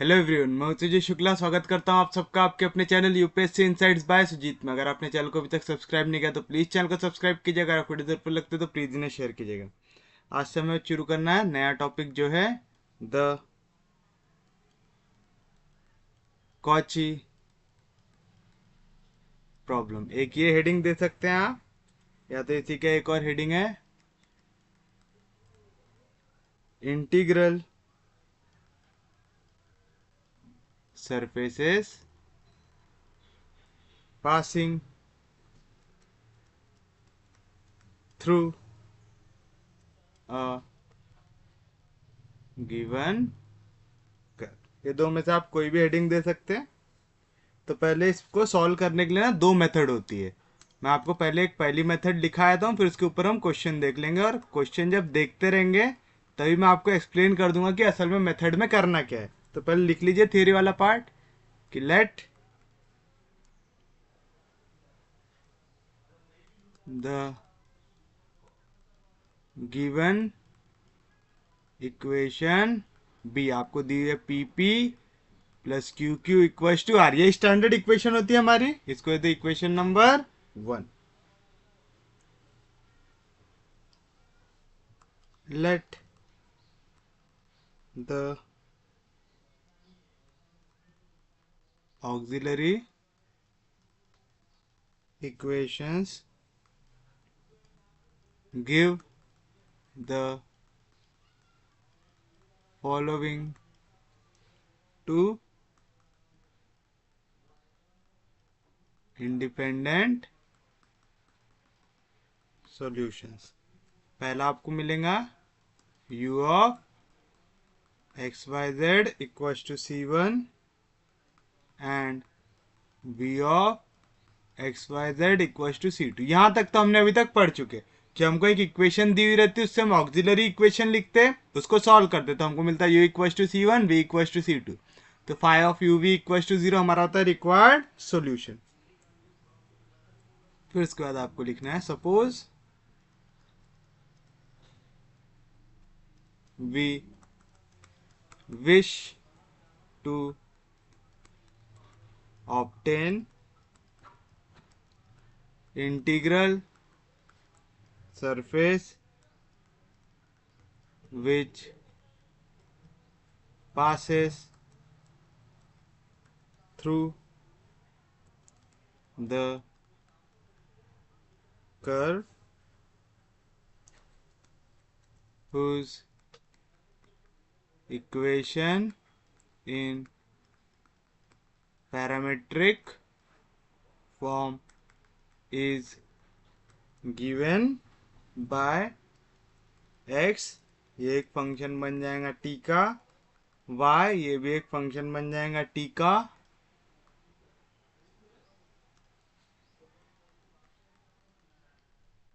Hello everyone, मैं सुजीत शुक्ला स्वागत करता हूं आप सबका आपके अपने channel UPSC insights by Sujeet में। अगर आपने चैनल को अभी तक सब्सक्राइब नहीं किया तो प्लीज़ चैनल को सब्सक्राइब कीजिएगा। अगर वीडियो पर लगते तो प्लीज़ इन्हें शेयर कीजिएगा। आज से हमें शुरू करना है नया टॉपिक जो है द कॉची प्रॉब्लम। एक ये हेडिंग दे सकते हैं आप, या तो इसी का एक और हेडिंग है integral surfaces passing through a given curve. ये दो में से आप कोई भी हेडिंग दे सकते हैं। तो पहले इसको सॉल्व करने के लिए ना दो मेथड होती है। मैं आपको पहले एक पहली मेथड दिखा देता हूँ, फिर उसके ऊपर हम क्वेश्चन देख लेंगे, और क्वेश्चन जब देखते रहेंगे तभी मैं आपको एक्सप्लेन कर दूंगा कि असल में मेथड में करना क्या है। तो पहले लिख लीजिए थियरी वाला पार्ट कि let the given equation be, आपको दी है P P plus Q Q equal to R. ये स्टैंडर्ड इक्वेशन होती है हमारी, इसको देते equation number 1। Let the auxiliary equations give the following two independent solutions। पहला आपको मिलेगा u of X Y Z equal to C one and v of X Y Z equal to C two. यहां तक तो हमने अभी तक पढ़ चुके कि हमको एक इक्वेशन दी हुई रहती है, उससे हम ऑक्सिलरी इक्वेशन लिखते हैं, उसको सॉल्व करते तो हमको मिलता है u equal to C one v equal to C two. तो five of u v equal to zero हमारा होता है रिक्वायर्ड सोल्यूशन। फिर उसके बाद आपको लिखना है suppose we wish to obtain integral surface which passes through the curve whose equation in parametric form is given by x। ये एक फंक्शन बन जाएगा t का, y ये भी एक फंक्शन बन जाएगा t का,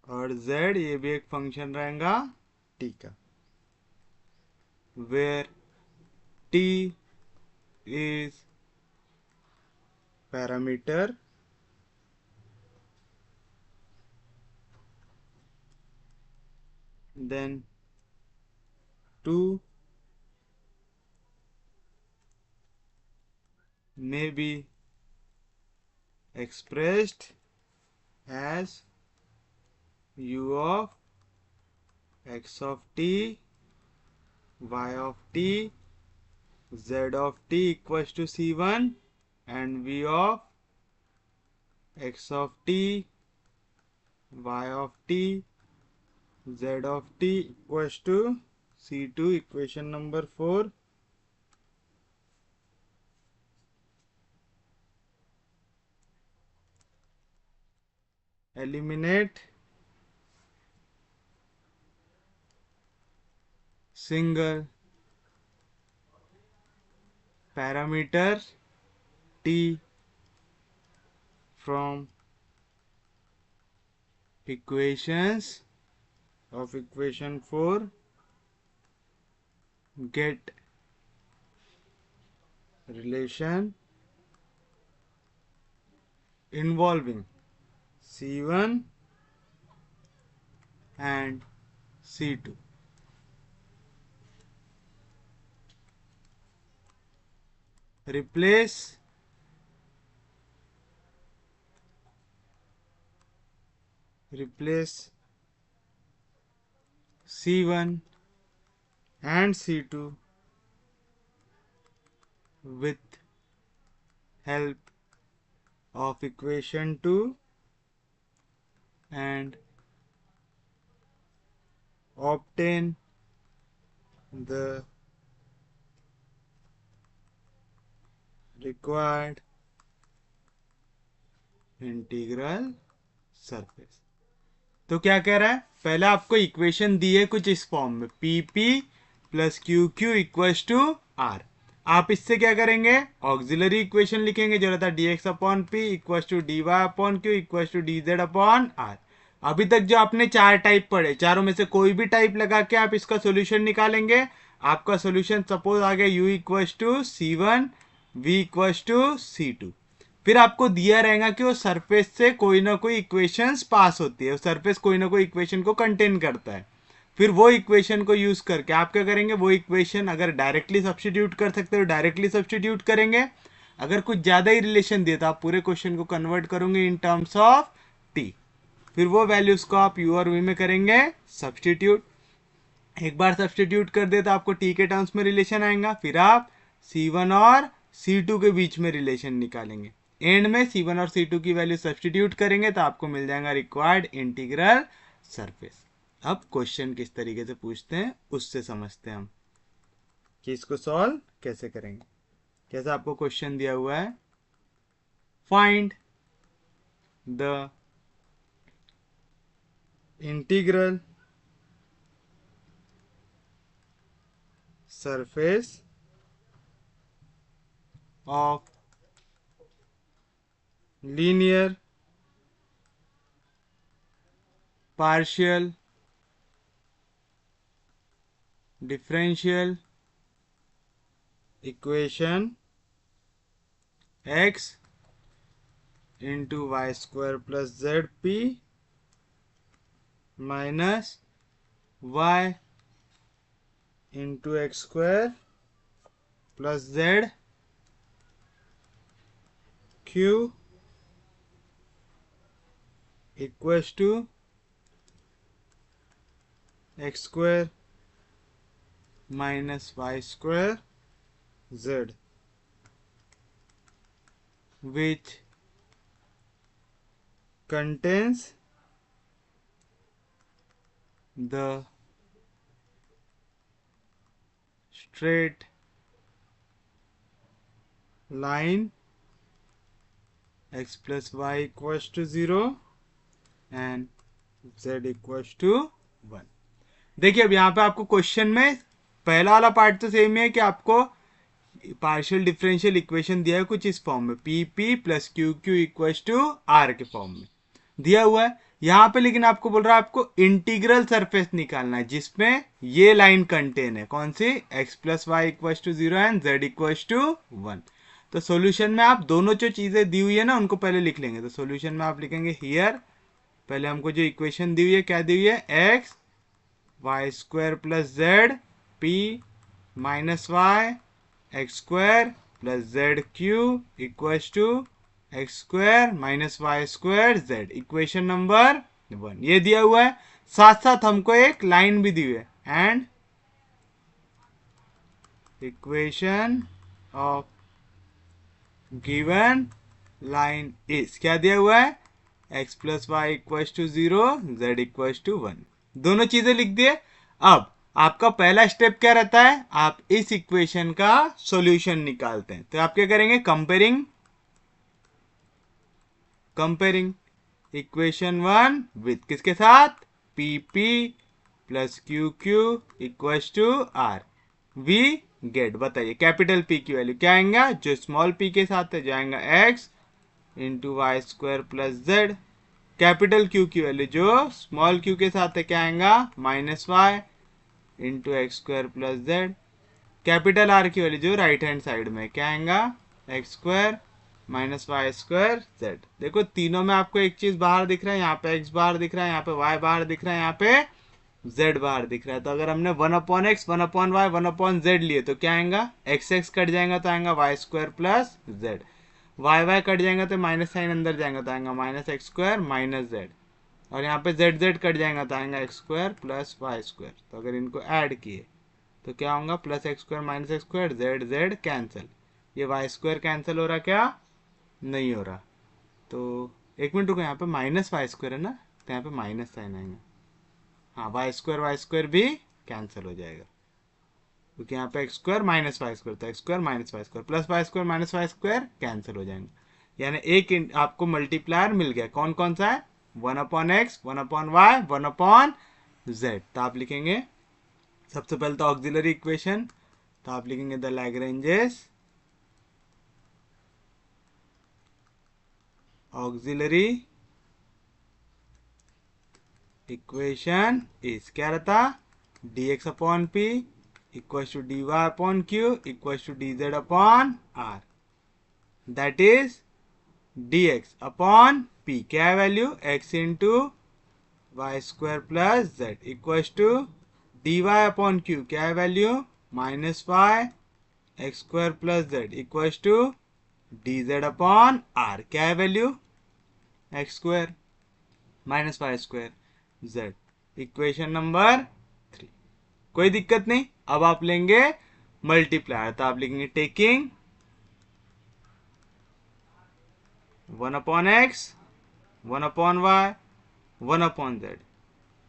और z ये भी एक फंक्शन रहेगा t का। where t is parameter then 2 may be expressed as u of x of t, y of t, z of t equals to c1 and v of x of t, y of t, z of t equals to c2, equation number 4। Eliminate single parameter t from equations of equation 4, get relation involving c1 and c2। Replace C1 and C2 with help of equation 2 and obtain the required integral surface. तो क्या कह रहा है, पहले आपको equation दी है कुछ इस फॉर्म में, P P plus Q Q equals to R. आप इससे क्या करेंगे, ऑक्सिलरी इक्वेशन लिखेंगे जो रहता है D x upon P equals to D Y upon Q equals to D Z upon R. अभी तक जो आपने चार टाइप पढ़े, चारों में से कोई भी टाइप लगा के आप इसका सोल्यूशन निकालेंगे। आपका सोल्यूशन सपोज आ गया u equals to C one, V equals to C two. फिर आपको दिया रहेगा कि वो सरफेस से कोई ना कोई इक्वेशंस पास होती है, वो सरफेस कोई ना कोई इक्वेशन को कंटेन करता है। फिर वो इक्वेशन को यूज करके आप क्या करेंगे, वो इक्वेशन अगर डायरेक्टली सब्स्टिट्यूट कर सकते हो डायरेक्टली सब्स्टिट्यूट करेंगे, अगर कुछ ज्यादा ही रिलेशन दिया तो आप पूरे क्वेश्चन को कन्वर्ट करोगे इन टर्म्स ऑफ टी। फिर वो वैल्यूज को आप यू और वी में करेंगे सब्स्टिट्यूट। एक बार सब्स्टिट्यूट कर दे तो आपको टी के टर्म्स में रिलेशन आएगा, फिर आप C1 और C2 के बीच में रिलेशन निकालेंगे। एंड में C1 और C2 की वैल्यू सब्स्टिट्यूट करेंगे तो आपको मिल जाएगा रिक्वायर्ड इंटीग्रल सरफेस। अब क्वेश्चन किस तरीके से पूछते हैं उससे समझते हैं हम कि इसको सॉल्व कैसे करेंगे। कैसे आपको क्वेश्चन दिया हुआ है, find the integral surface of linear partial differential equation x into y square plus zp minus y into x square plus z q equals to x square minus y square z, which contains the straight line x plus y equals to 0 and z equals to 1। देखिए अब यहाँ पे आपको question में पहला वाला part तो same है कि आपको पार्शियल डिफरेंशियल इक्वेशन दिया है कुछ इस फॉर्म में, P P plus Q Q equals to R के फॉर्म में दिया हुआ है यहाँ पे, लेकिन आपको बोल रहा है आपको इंटीग्रल सरफेस निकालना है जिसमें ये लाइन कंटेन है, कौन सी, x plus Y equals to 0 and z equals to 1। तो सॉल्यूशन में आप दोनों जो चीजें दी हुई है ना उनको पहले लिख लेंगे। तो सॉल्यूशन में आप लिखेंगे हियर, पहले हमको जो इक्वेशन दी हुई है क्या दी हुई है, x Y square plus Z P minus Y x square plus Z Q equals to X square minus Y square Z, equation number 1 ये दिया हुआ है। साथ साथ हमको एक लाइन भी दी हुई है, and equation of given line is, क्या दिया हुआ है, x plus Y equals to 0 z equals to 1, दोनों चीजें लिख दिए। अब आपका पहला स्टेप क्या रहता है, आप इस इक्वेशन का सॉल्यूशन निकालते हैं। तो आप क्या करेंगे, कंपेयरिंग इक्वेशन 1 विथ किसके साथ, P P plus Q Q equals to are, we get, बताइए कैपिटल पी की वैल्यू क्या आएगा, जो स्मॉल पी के साथ है जाएगा X into Y square plus Z, capital Q की वैल्यू जो स्मॉल क्यू के साथ है क्या आएगा, minus Y into x square plus Z, capital R की वैल्यू जो राइट हैंड साइड में क्या आएगा, x square minus Y square Z. देखो तीनों में आपको एक चीज बाहर दिख रहा है, यहाँ पे एक्स बाहर दिख रहा है, यहाँ पे वाई बाहर दिख रहा है, यहाँ पे z बाहर दिख रहा है, तो अगर हमने 1/x 1/y 1/z लिए तो क्या आएगा, एक्स एक्स कट जाएगा तो आएगा Y square plus Z, Y Y cut जाएगा तो माइनस साइन अंदर जाएगा तो आएगा minus x square minus Z, और यहाँ पे जेड जेड कट जाएगा तो आएगा x square plus Y square. तो अगर इनको ऐड किए तो क्या होगा, plus x square minus x square, Z Z cancel, ये वाई स्क्वायर कैंसिल हो रहा, क्या नहीं हो रहा। तो एक मिनट रुको, यहाँ पे माइनस वाई स्क्वायर है ना, तो यहाँ पे माइनस साइन आएगा, हाँ वाई स्क्वायर भी कैंसिल हो जाएगा, क्योंकि यहाँ पे x square minus Y square, तो x square minus Y square plus Y square minus Y square cancel हो जाएंगे। यानी एक आपको मल्टीप्लायर मिल गया, कौन कौन सा है, 1/x 1/y 1/z। तो आप लिखेंगे सबसे पहले तो ऑक्सिलरी इक्वेशन, तो आप लिखेंगे the Lagrange's auxiliary equation is, क्या रहता, dx upon p equal to dy upon q equal to dz upon r, that is dx upon p, क्या है value, x into Y square plus z equal to dy upon q, क्या है value, minus Y x square plus z equal to dz upon r, क्या है value, x square minus Y square Z, equation number 3। कोई दिक्कत नहीं। अब आप लेंगे मल्टीप्लायर, तो आप लिखेंगे taking 1/x 1/y 1/z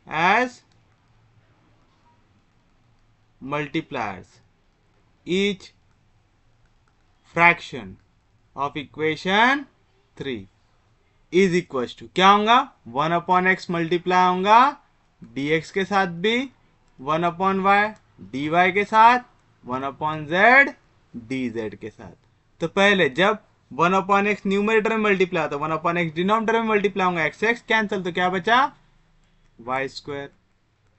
as multipliers, each fraction of equation 3 is equal to, क्या होगा, 1/x मल्टीप्लाई होगा dx के साथ भी, 1/y dy के साथ, 1/z dz के साथ। तो पहले जब 1/x न्यूमरेटर में मल्टीप्लाई होता, 1/x डिनोमिनेटर में मल्टीप्लाई होगा, एक्स एक्स कैंसिल, तो क्या बचा, वाई स्क्वायर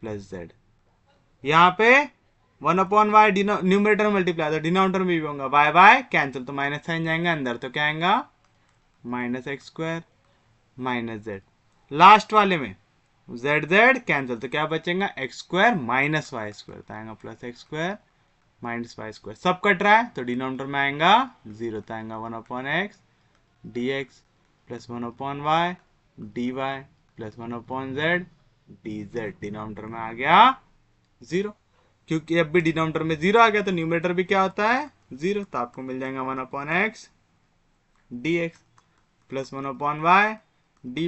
प्लस जेड। यहाँ पे 1/y न्यूमरेटर में मल्टीप्लाई होता, डिनोमिनेटर में भी होगा, वाई वाई कैंसिल, तो माइनस साइन जाएंगे अंदर, तो क्या आएगा, minus x square minus z. Last वाले में जेड जेड कैंसिल, तो क्या बचेगा, x square minus Y square, तो आएगा plus x square minus Y square, सब कट रहा है तो डिनोमिनेटर में आएगा 0, तो आएगा 1/x dx plus 1/y dy plus 1/z dz, denominator में आ गया 0, क्योंकि अब भी डिनोमिनेटर में 0 आ गया तो न्यूमरेटर भी क्या होता है 0, तो आपको मिल जाएगा 1/x dx plus 1/y dy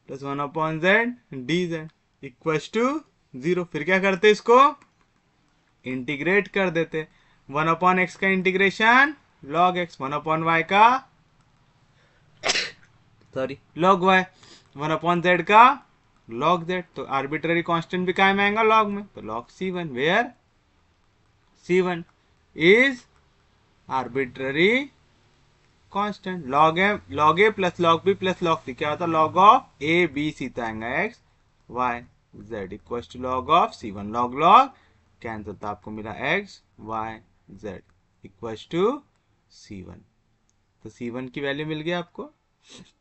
plus 1/z dz equal to 0। फिर क्या करते, इसको इंटीग्रेट कर देते, 1/x का इंटीग्रेशन log x, 1/y का log y, 1/z का log z, तो आर्बिट्ररी कांस्टेंट भी कायम आएगा log में, तो log c1, where c1 is arbitrary constant, log a plus log b plus log c, क्या होता है, log of a b c, तो आएगा x y z equal to log of c1, log log cancel, तो आपको मिला x y z equal to c1, तो c1 की वैल्यू मिल गई आपको।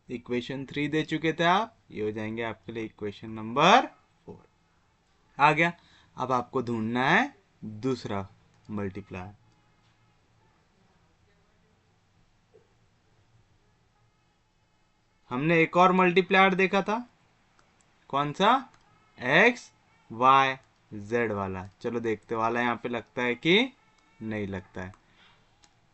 इक्वेशन 3 दे चुके थे आप, ये हो जाएंगे आपके लिए इक्वेशन नंबर 4 आ गया। अब आपको ढूंढना है दूसरा मल्टीप्लायर। हमने एक और मल्टीप्लायर देखा था, कौन सा, एक्स वाई जेड वाला। चलो देखते वाला, यहाँ पे लगता है कि नहीं लगता है।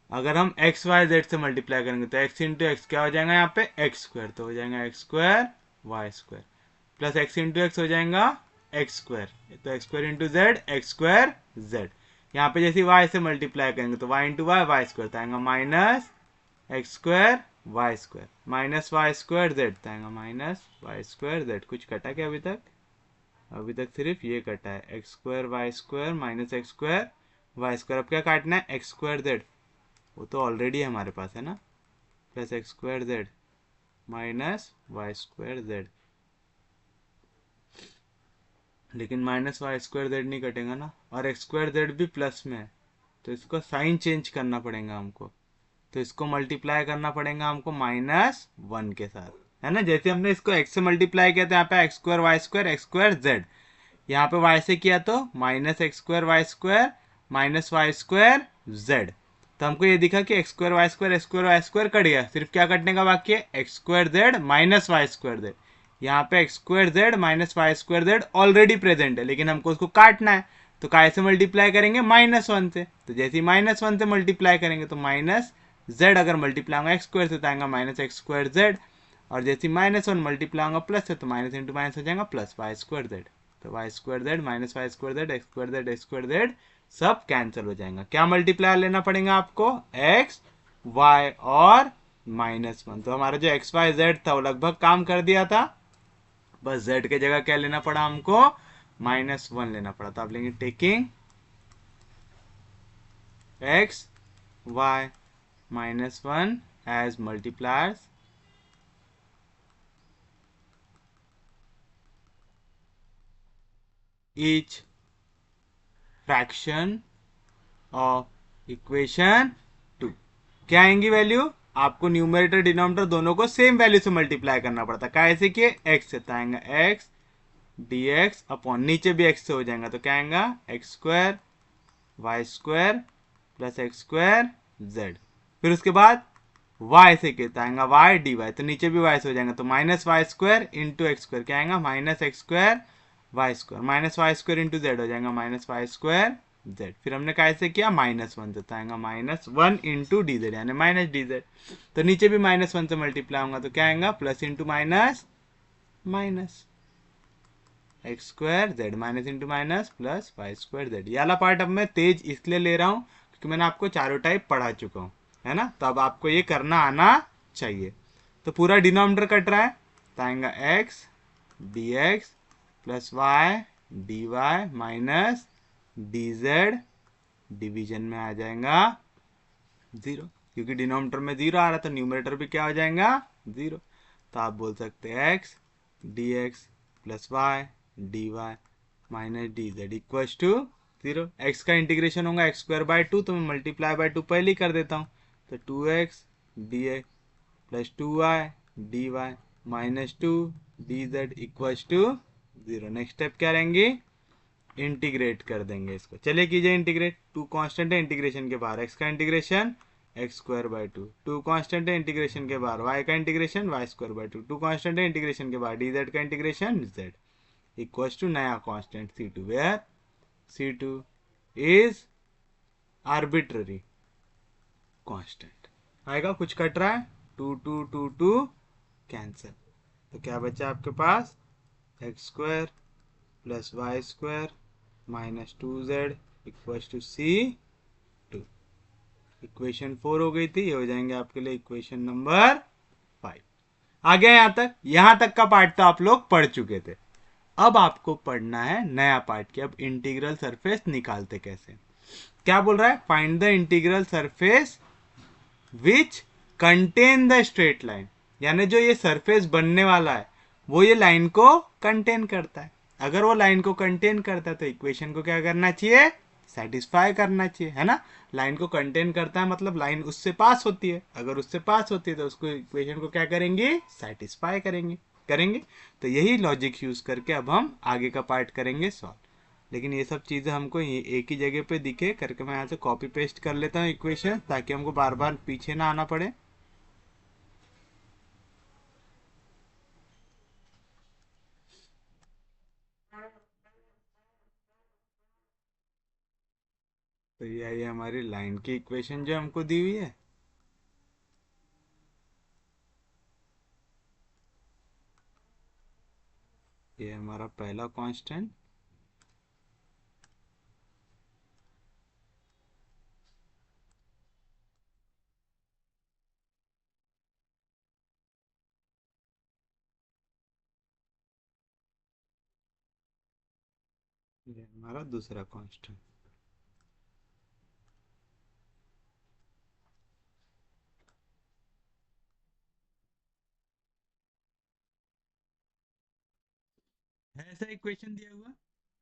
अगर हम एक्स वाई जेड से मल्टीप्लाई करेंगे तो एक्स इंटू एक्स क्या हो जाएगा, यहाँ पे एक्स स्क्वायर, तो हो जाएगा x square y square plus x into x हो जाएगा एक्स स्क्वायर, तो x square into z x square z. यहाँ पे जैसे वाई से मल्टीप्लाई करेंगे तो y into y y square, तो आएगा minus x square y square minus Y square z, तो आएगा माइनस वाई स्क्वायर जेड। कुछ कटा क्या अभी तक, अभी तक सिर्फ ये कटा है, x square y square minus x square y square. अब क्या काटना है, एक्स स्क्वायर जेड, वो तो ऑलरेडी हमारे पास है ना, plus x square z minus Y square z, लेकिन माइनस वाई स्क्वायर जेड नहीं कटेगा ना, और एक्स स्क्वायर जेड भी प्लस में है, तो इसको साइन चेंज करना पड़ेगा हमको, तो इसको मल्टीप्लाई करना पड़ेगा हमको -1 के साथ। है ना। जैसे हमने इसको x से मल्टीप्लाई किया तो यहाँ पे एक्स स्क्वायर जेड, यहाँ पे y से किया तो माइनस एक्स स्क्वायर जेड। तो हमको ये दिखा कि एक्स स्क्वायर कट गया, सिर्फ क्या कटने का बाकी है, x square z minus Y square z. यहाँ पे x square z minus Y square z already present है, लेकिन हमको उसको काटना है। तो काय से मल्टीप्लाई करेंगे, -1 से। तो जैसे ही -1 से मल्टीप्लाई करेंगे तो माइनस जेड अगर मल्टीप्लाई होगा एक्स स्क्वायर से तो आएगा माइनस एक्स स्क्वायर जेड, और जैसे -1 मल्टीप्लाई होगा प्लस से तो माइनस इंटू माइनस हो जाएगा प्लस वाई स्क्वायर जेड। तो y square z minus Y square z x square z सब कैंसिल हो जाएगा। क्या मल्टीप्लाई लेना पड़ेगा आपको, एक्स वाई और -1। तो हमारा जो एक्स वाई जेड था वो लगभग काम कर दिया था, बस जेड के जगह क्या लेना पड़ा हमको, -1 लेना पड़ा। तो आप लेंगे taking x y -1 as multipliers each fraction of equation 2। क्या आएंगी वैल्यू, आपको न्यूमरेटर डिनोमिनेटर दोनों को सेम वैल्यू से मल्टीप्लाई करना पड़ता है। कैसे कि एक्स से तो आएगा एक्स डी एक्स अपॉन नीचे भी एक्स से हो जाएगा तो क्या आएगा x square y square plus x square z. फिर उसके बाद y से कितना आएगा वाई डी वाई, तो नीचे भी y से हो जाएगा तो minus Y square into x square, क्या आएगा minus x square y square, minus Y square into z हो जाएगा माइनस वाई स्क्वायर जेड। फिर हमने कैसे किया -1 से, आएगा -1 इंटू डी जेड यानी माइनस डी जेड। तो नीचे भी -1 से मल्टीप्लाई होगा तो क्या आएगा plus into minus minus x square z, minus into minus plus Y square z. ये वाला पार्ट अब मैं तेज इसलिए ले रहा हूँ क्योंकि मैंने आपको चारों टाइप पढ़ा चुका हूँ, है ना। तो अब आपको ये करना आना चाहिए। तो पूरा डिनोमिनेटर कट रहा है तो आएगा x d x plus y d y minus d z, division में आ जाएगा 0, क्योंकि डिनोमिनेटर में 0 आ रहा था, न्यूमरेटर भी क्या हो जाएगा 0। तो आप बोल सकते हैं x d x plus y d y minus d z equal to 0। X का इंटीग्रेशन होगा एक्स स्क्वायर बाय 2, तो मैं मल्टीप्लाई बाय 2 पहले ही कर देता हूँ। तो 2x d x plus 2y d y minus 2 d z equal to 0। Next step क्या रहेंगे, इंटीग्रेट कर देंगे इसको। चलिए कीजिए इंटीग्रेट, 2 कांस्टेंट है इंटीग्रेशन के बाहर, x का integration x square by 2 constant है इंटीग्रेशन के बाहर, y का integration y square by 2 constant है इंटीग्रेशन के बाहर, डी जेड का इंटीग्रेशन z इक्वल टू नया constant c2, where c2 is arbitrary constant. आएगा कुछ कट रहा है 2 कैंसिल, तो क्या बचा आपके पास x square plus Y square minus 2z equal to c2। Equation 4 हो गई थी, ये हो जाएंगे आपके लिए इक्वेशन नंबर 5। आ गया यहां तक का पार्ट तो आप लोग पढ़ चुके थे। अब आपको पढ़ना है नया पार्ट कि अब इंटीग्रल सरफेस निकालते कैसे। क्या बोल रहा है, find the integral surface which contain the straight line, यानी जो ये सरफेस बनने वाला है वो ये लाइन को कंटेन करता है। अगर वो लाइन को कंटेन करता है तो इक्वेशन को क्या करना चाहिए, सेटिस्फाई करना चाहिए, है ना। लाइन को कंटेन करता है मतलब लाइन उससे पास होती है, अगर उससे पास होती है तो उसको इक्वेशन को क्या करेंगे, सेटिस्फाई करेंगे करेंगे। तो यही लॉजिक यूज करके अब हम आगे का पार्ट करेंगे सॉल्व। लेकिन ये सब चीज़ें हमको ये एक ही जगह पे दिखे करके मैं यहाँ से कॉपी पेस्ट कर लेता हूँ इक्वेशन, ताकि हमको बार बार पीछे ना आना पड़े। तो ये हमारी लाइन की इक्वेशन जो हमको दी हुई है, ये हमारा पहला कांस्टेंट, ये हमारा दूसरा कांस्टेंट। ऐसा इक्वेशन दिया हुआ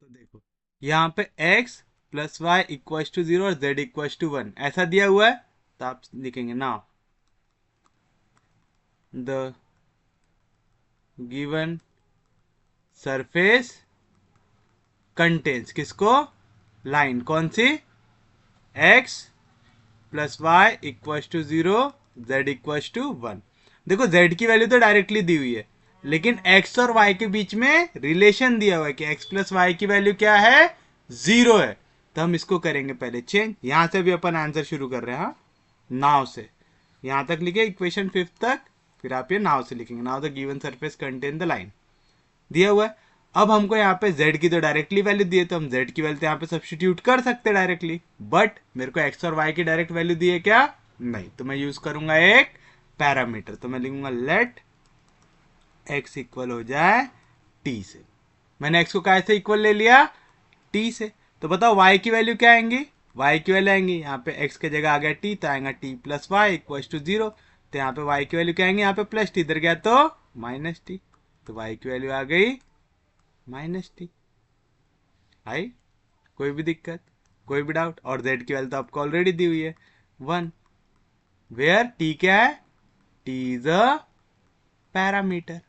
तो देखो यहाँ पे x plus y equal to 0 और z इक्व टू 1 ऐसा दिया हुआ है। तो आप लिखेंगे now the given surface contains किसको, लाइन कौन सी, x plus y equal to 0, z equal to 1। देखो z की वैल्यू तो डायरेक्टली दी हुई है, लेकिन x और y के बीच में रिलेशन दिया हुआ है कि x प्लस वाई की वैल्यू क्या है, 0 है। तो हम इसको करेंगे पहले चेंज। यहां से भी अपन आंसर शुरू कर रहे हैं, नाउ से यहां तक लिखे इक्वेशन 5 तक, फिर आप ये नाउ से लिखेंगे। Now the given surface contain the line दिया हुआ है। अब हमको यहाँ पे z की तो डायरेक्टली वैल्यू दी है, तो हम z की वैल्यू यहाँ पे सब्स्टिट्यूट कर सकते हैं डायरेक्टली, बट मेरे को x और y की डायरेक्ट वैल्यू दी है क्या, नहीं, तो मैं यूज करूंगा एक पैरामीटर। तो मैं लिखूंगा लेट x इक्वल हो जाए t से। मैंने x को काय से इक्वल ले लिया, t से। तो बताओ y की वैल्यू क्या आएंगी, y की वैल्यू आएंगी, यहाँ पे x के जगह आ गया t, तो आएगा t plus y equal to 0। तो यहाँ पे y की वैल्यू क्या आएंगी, यहाँ पे प्लस t, इधर गया तो माइनस t, तो y की वैल्यू आ गई माइनस टी। आई कोई भी दिक्कत, कोई भी डाउट? और z की वैल्यू तो आपको ऑलरेडी दी हुई है 1, वेयर t क्या है, t इज अ पैरामीटर।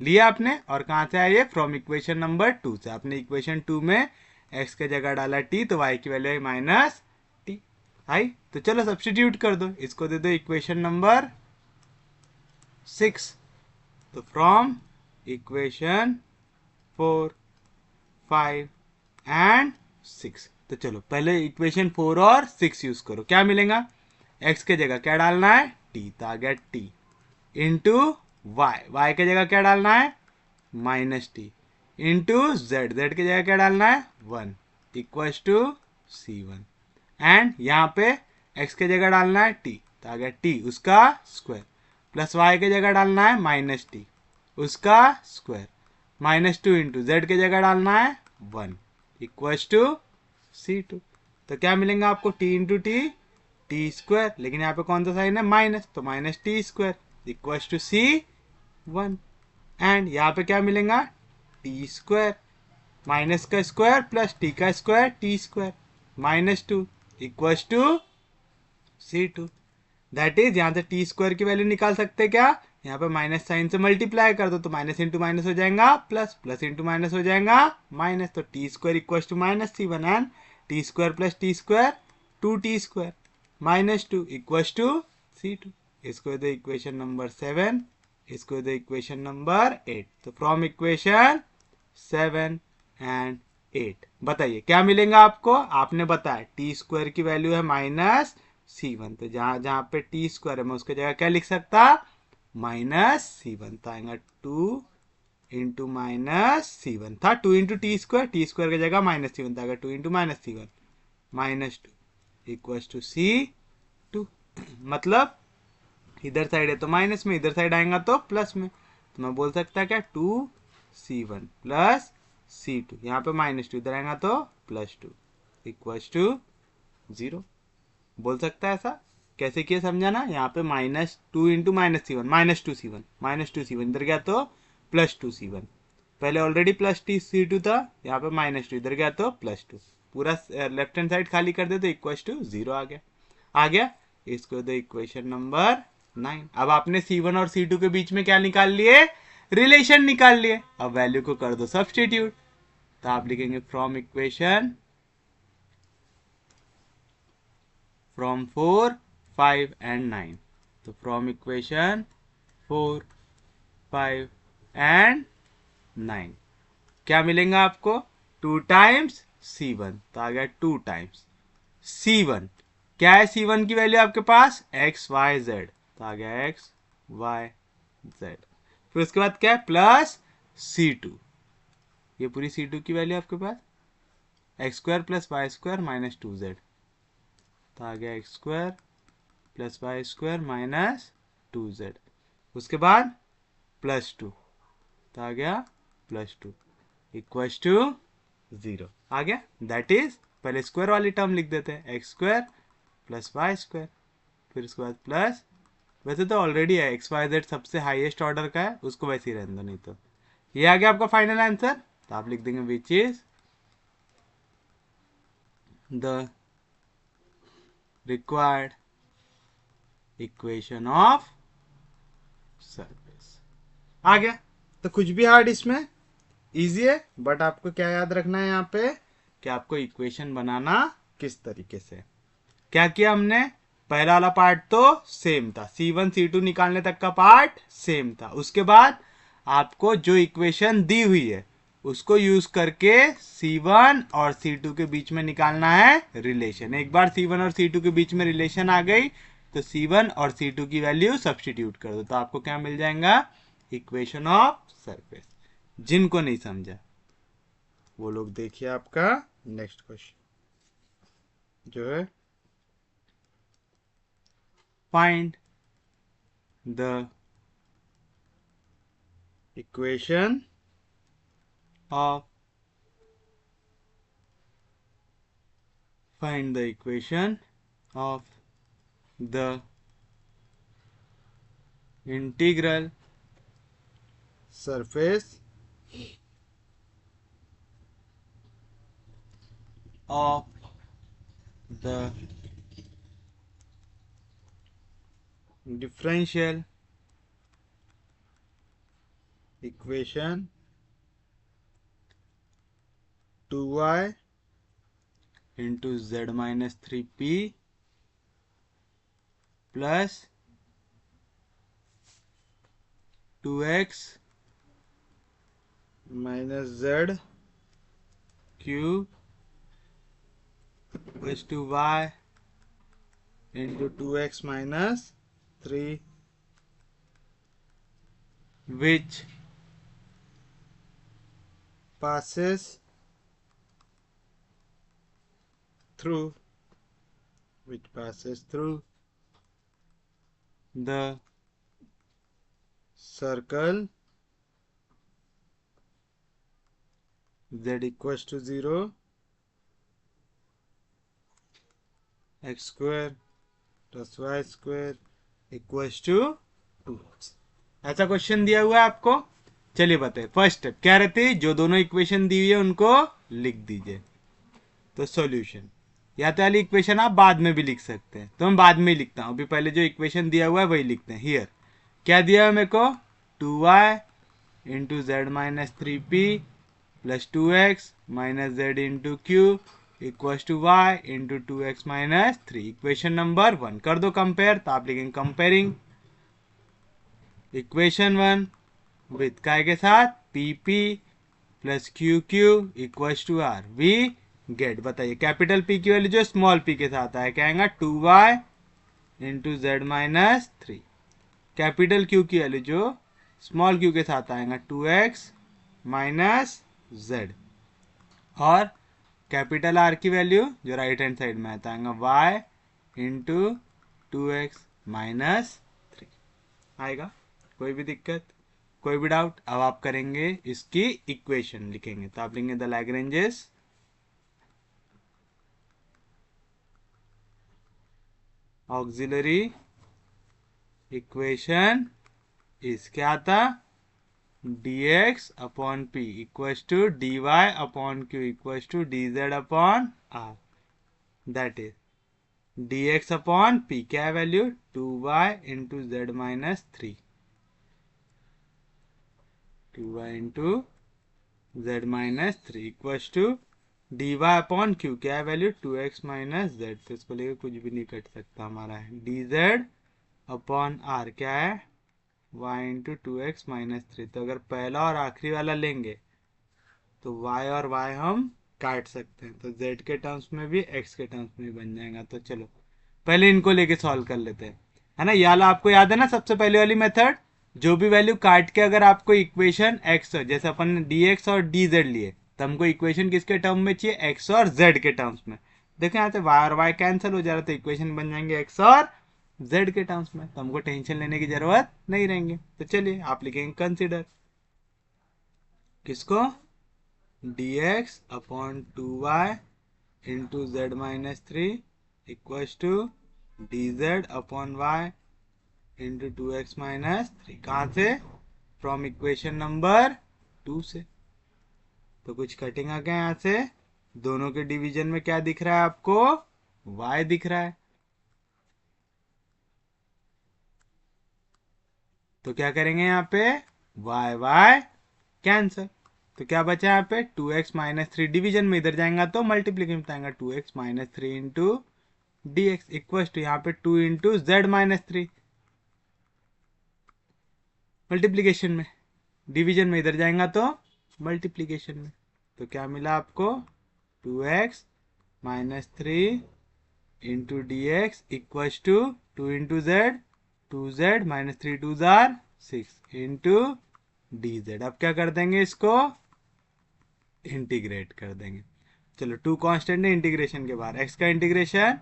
लिया आपने, और कहां से आया ये, फ्रॉम इक्वेशन नंबर 2 से। आपने इक्वेशन 2 में x के जगह डाला t, तो y की वैल्यू है माइनस टी। आई तो चलो सब्स्टिट्यूट कर दो, इसको दे दो इक्वेशन नंबर 6। तो फ्रॉम इक्वेशन 4, 5 एंड 6। तो चलो पहले इक्वेशन 4 और 6 यूज करो। क्या मिलेगा, x के जगह क्या डालना है, t, तो आ गया t इंटू y के जगह क्या डालना है, माइनस टी, इंटू z की जगह क्या डालना है 1 इक्वल टू c1। एंड यहाँ पे x के जगह डालना है t, तो आ गया t उसका स्क्वायर, प्लस y के जगह डालना है माइनस टी उसका स्क्वायर, माइनस 2 इंटू z के जगह डालना है 1 इक्वल टू c2। तो क्या मिलेगा आपको, t इंटू टी स्क्वायर, लेकिन यहाँ पे कौन सा साइन है, माइनस, तो minus t square equal to c1। And यहाँ पे क्या मिलेगा, टी स्क्वायर, माइनस का स्क्वायर प्लस टी का square, t square minus 2 equal to c2। That is यहाँ से टी स्क्वायर की वैल्यू निकाल सकते हैं क्या, यहाँ पे माइनस साइन से मल्टीप्लाई कर दो, तो माइनस इंटू माइनस हो जाएगा प्लस, प्लस इंटू माइनस हो जाएगा माइनस, तो t square equal to minus c1। And t square plus t square 2t square minus 2 equal to c2। इसको दे इक्वेशन नंबर 7, इसको दे इक्वेशन नंबर 8। तो फ्रॉम इक्वेशन 7 एंड 8 बताइए क्या मिलेगा आपको, आपने बताया टी स्क्वायर की वैल्यू है माइनस c1, तो जहां जहां पे टी स्क्वायर है मैं उसके जगह क्या लिख सकता, माइनस c1, तो आएगा 2 इंटू माइनस c1, था 2 इंटू टी स्क्वायर की जगह माइनस c1, तो आएगा 2 into minus c1 minus 2 equal to c2। मतलब इधर साइड है तो माइनस में, इधर साइड आएगा तो प्लस में, तो मैं बोल सकता क्या 2c1 प्लस c2, यहाँ पे माइनस 2 इधर आएगा तो प्लस 2 इक्वल टू 0। बोल सकता है ऐसा, कैसे किया समझा ना, यहाँ पे minus 2 into minus c1, minus two c1 इधर गया तो प्लस 2c1, पहले ऑलरेडी प्लस टी c2 था, यहाँ पे माइनस 2 इधर गया तो प्लस 2, पूरा लेफ्ट हैंड साइड खाली कर दे तो इक्वल टू 0 आ गया। इसको दो इक्वेशन नंबर 9। अब आपने c1 और c2 के बीच में क्या निकाल लिए, रिलेशन निकाल लिए। अब वैल्यू को कर दो सब्स्टिट्यूट, तो आप लिखेंगे फ्रॉम इक्वेशन फ्रॉम 4, 5 एंड 9। तो फ्रॉम इक्वेशन 4, 5 एंड 9 क्या मिलेगा आपको, 2 टाइम्स c1, तो आ गया 2 टाइम्स c1। क्या है c1 की वैल्यू आपके पास, x y z, तो आ गया x y z। फिर उसके बाद क्या है, प्लस c2, ये पूरी c2 की वैल्यू आपके पास x square plus Y square minus 2z, तो आ गया x square plus Y square minus 2z। उसके बाद प्लस 2, तो आ गया प्लस 2 इक्वल टू 0 आ गया। दैट इज पहले स्क्वायर वाली टर्म लिख देते हैं, x square plus Y square, फिर उसके बाद प्लस, वैसे तो ऑलरेडी है एक्स वाई जेड सबसे हाईएस्ट ऑर्डर का है, उसको वैसे ही रहने दो, नहीं तो ये आ गया आपका फाइनल आंसर। तो आप लिख देंगे which is the required equation of surface. आ गया। तो कुछ भी हार्ड इसमें, इजी है। बट आपको क्या याद रखना है यहाँ पे कि आपको इक्वेशन बनाना किस तरीके से। क्या किया हमने, पहला वाला पार्ट तो सेम था, C1 C2 निकालने तक का पार्ट सेम था। उसके बाद आपको जो इक्वेशन दी हुई है उसको यूज करके C1 और C2 के बीच में निकालना है रिलेशन। एक बार C1 और C2 के बीच में रिलेशन आ गई तो C1 और C2 की वैल्यू सब्स्टिट्यूट कर दो, तो आपको क्या मिल जाएगा, इक्वेशन ऑफ सरफेस। जिनको नहीं समझा वो लोग देखिए आपका नेक्स्ट क्वेश्चन जो है, find the equation of find the equation of the integral surface of the differential equation 2y into z minus 3p plus 2x minus z cube is to y into 2x minus 3, which passes through the circle z equals to 0, x square plus y square equals to 2। ऐसा question दिया हुआ है आपको। चलिए बताइए first step क्या रहती है, जो दोनों इक्वेशन दी हुई है उनको लिख दीजिए। तो सॉल्यूशन, या तो वाली इक्वेशन आप बाद में भी लिख सकते हैं, तो मैं बाद में ही लिखता हूं, अभी पहले जो इक्वेशन दिया हुआ है वही लिखते हैं। हियर क्या दिया है मेरे को, 2y into z minus 3p plus 2x minus z into q equal to y into 2x minus 3। इक्वेशन नंबर 1 कर दो कंपेयर, तो आप लिखेंगे कंपेयरिंग इक्वेशन 1 विथ काय के साथ, PP plus QQ equal to R। We get, बताइए capital P की वैल्यू जो स्मॉल p के साथ आया क्या आएगा, 2y into z minus 3। Capital Q की वैल्यू जो स्मॉल q के साथ आएगा 2x माइनस जेड, और कैपिटल R की वैल्यू जो राइट हैंड साइड में आता है y इंटू 2x माइनस 3 आएगा। कोई भी दिक्कत, कोई भी डाउट? अब आप करेंगे इसकी इक्वेशन लिखेंगे, तो आप लिखेंगे द लैग्रेंजेस ऑक्सिलरी इक्वेशन इस क्या आता, dx upon p equals to dy upon q equals to dz upon r। That is dx upon p क्या है value, 2y into z minus 3, 2y into z minus 3 equals to dy upon q क्या है value, 2x minus Z, तो इसको लेकर कुछ भी नहीं कट सकता हमारा है, dz अपॉन r क्या है, y इंटू 2x माइनस 3। तो अगर पहला और आखिरी वाला लेंगे तो y और y हम काट सकते हैं, तो z के टर्म्स में भी x के टर्म्स में भी बन जाएगा। तो चलो पहले इनको लेके सॉल्व कर लेते हैं, है ना। याला आपको याद है ना सबसे पहले वाली मेथड, जो भी वैल्यू काट के अगर आपको इक्वेशन x हो, जैसे अपन ने dx और dz लिए, तो हमको इक्वेशन किसके टर्म में चाहिए, x और z के टर्म्स में। देखो यहाँ से y और y कैंसिल हो जा रहा, तो इक्वेशन बन जाएंगे x और z के टर्म्स में, तो हमको टेंशन लेने की जरूरत नहीं रहेंगे। तो चलिए आप लिखेंगे कंसिडर किसको, dx upon 2y into z minus 3 equals to dz upon y into 2x minus 3। कहाँ से, फ्रॉम इक्वेशन नंबर 2 से। तो कुछ कटिंग आ गया यहाँ से, दोनों के डिवीजन में क्या दिख रहा है आपको, y दिख रहा है। तो क्या करेंगे यहाँ पे, वाई वाई कैंसिल। तो क्या बचा यहाँ पे 2x माइनस थ्री, डिविजन में इधर जाएगा तो मल्टीप्लीकेशन में आएगा 2x minus three into d x equal to यहाँ पे 2 into z minus three, multiplication में, डिवीजन में इधर जाएगा तो मल्टीप्लीकेशन में। तो क्या मिला आपको 2x minus three into d x equal to 2 into z, 2z minus three two जार 6 इंटू डी जेड। अब क्या कर देंगे, इसको इंटीग्रेट कर देंगे। चलो टू कांस्टेंट है इंटीग्रेशन के बाहर, x का integration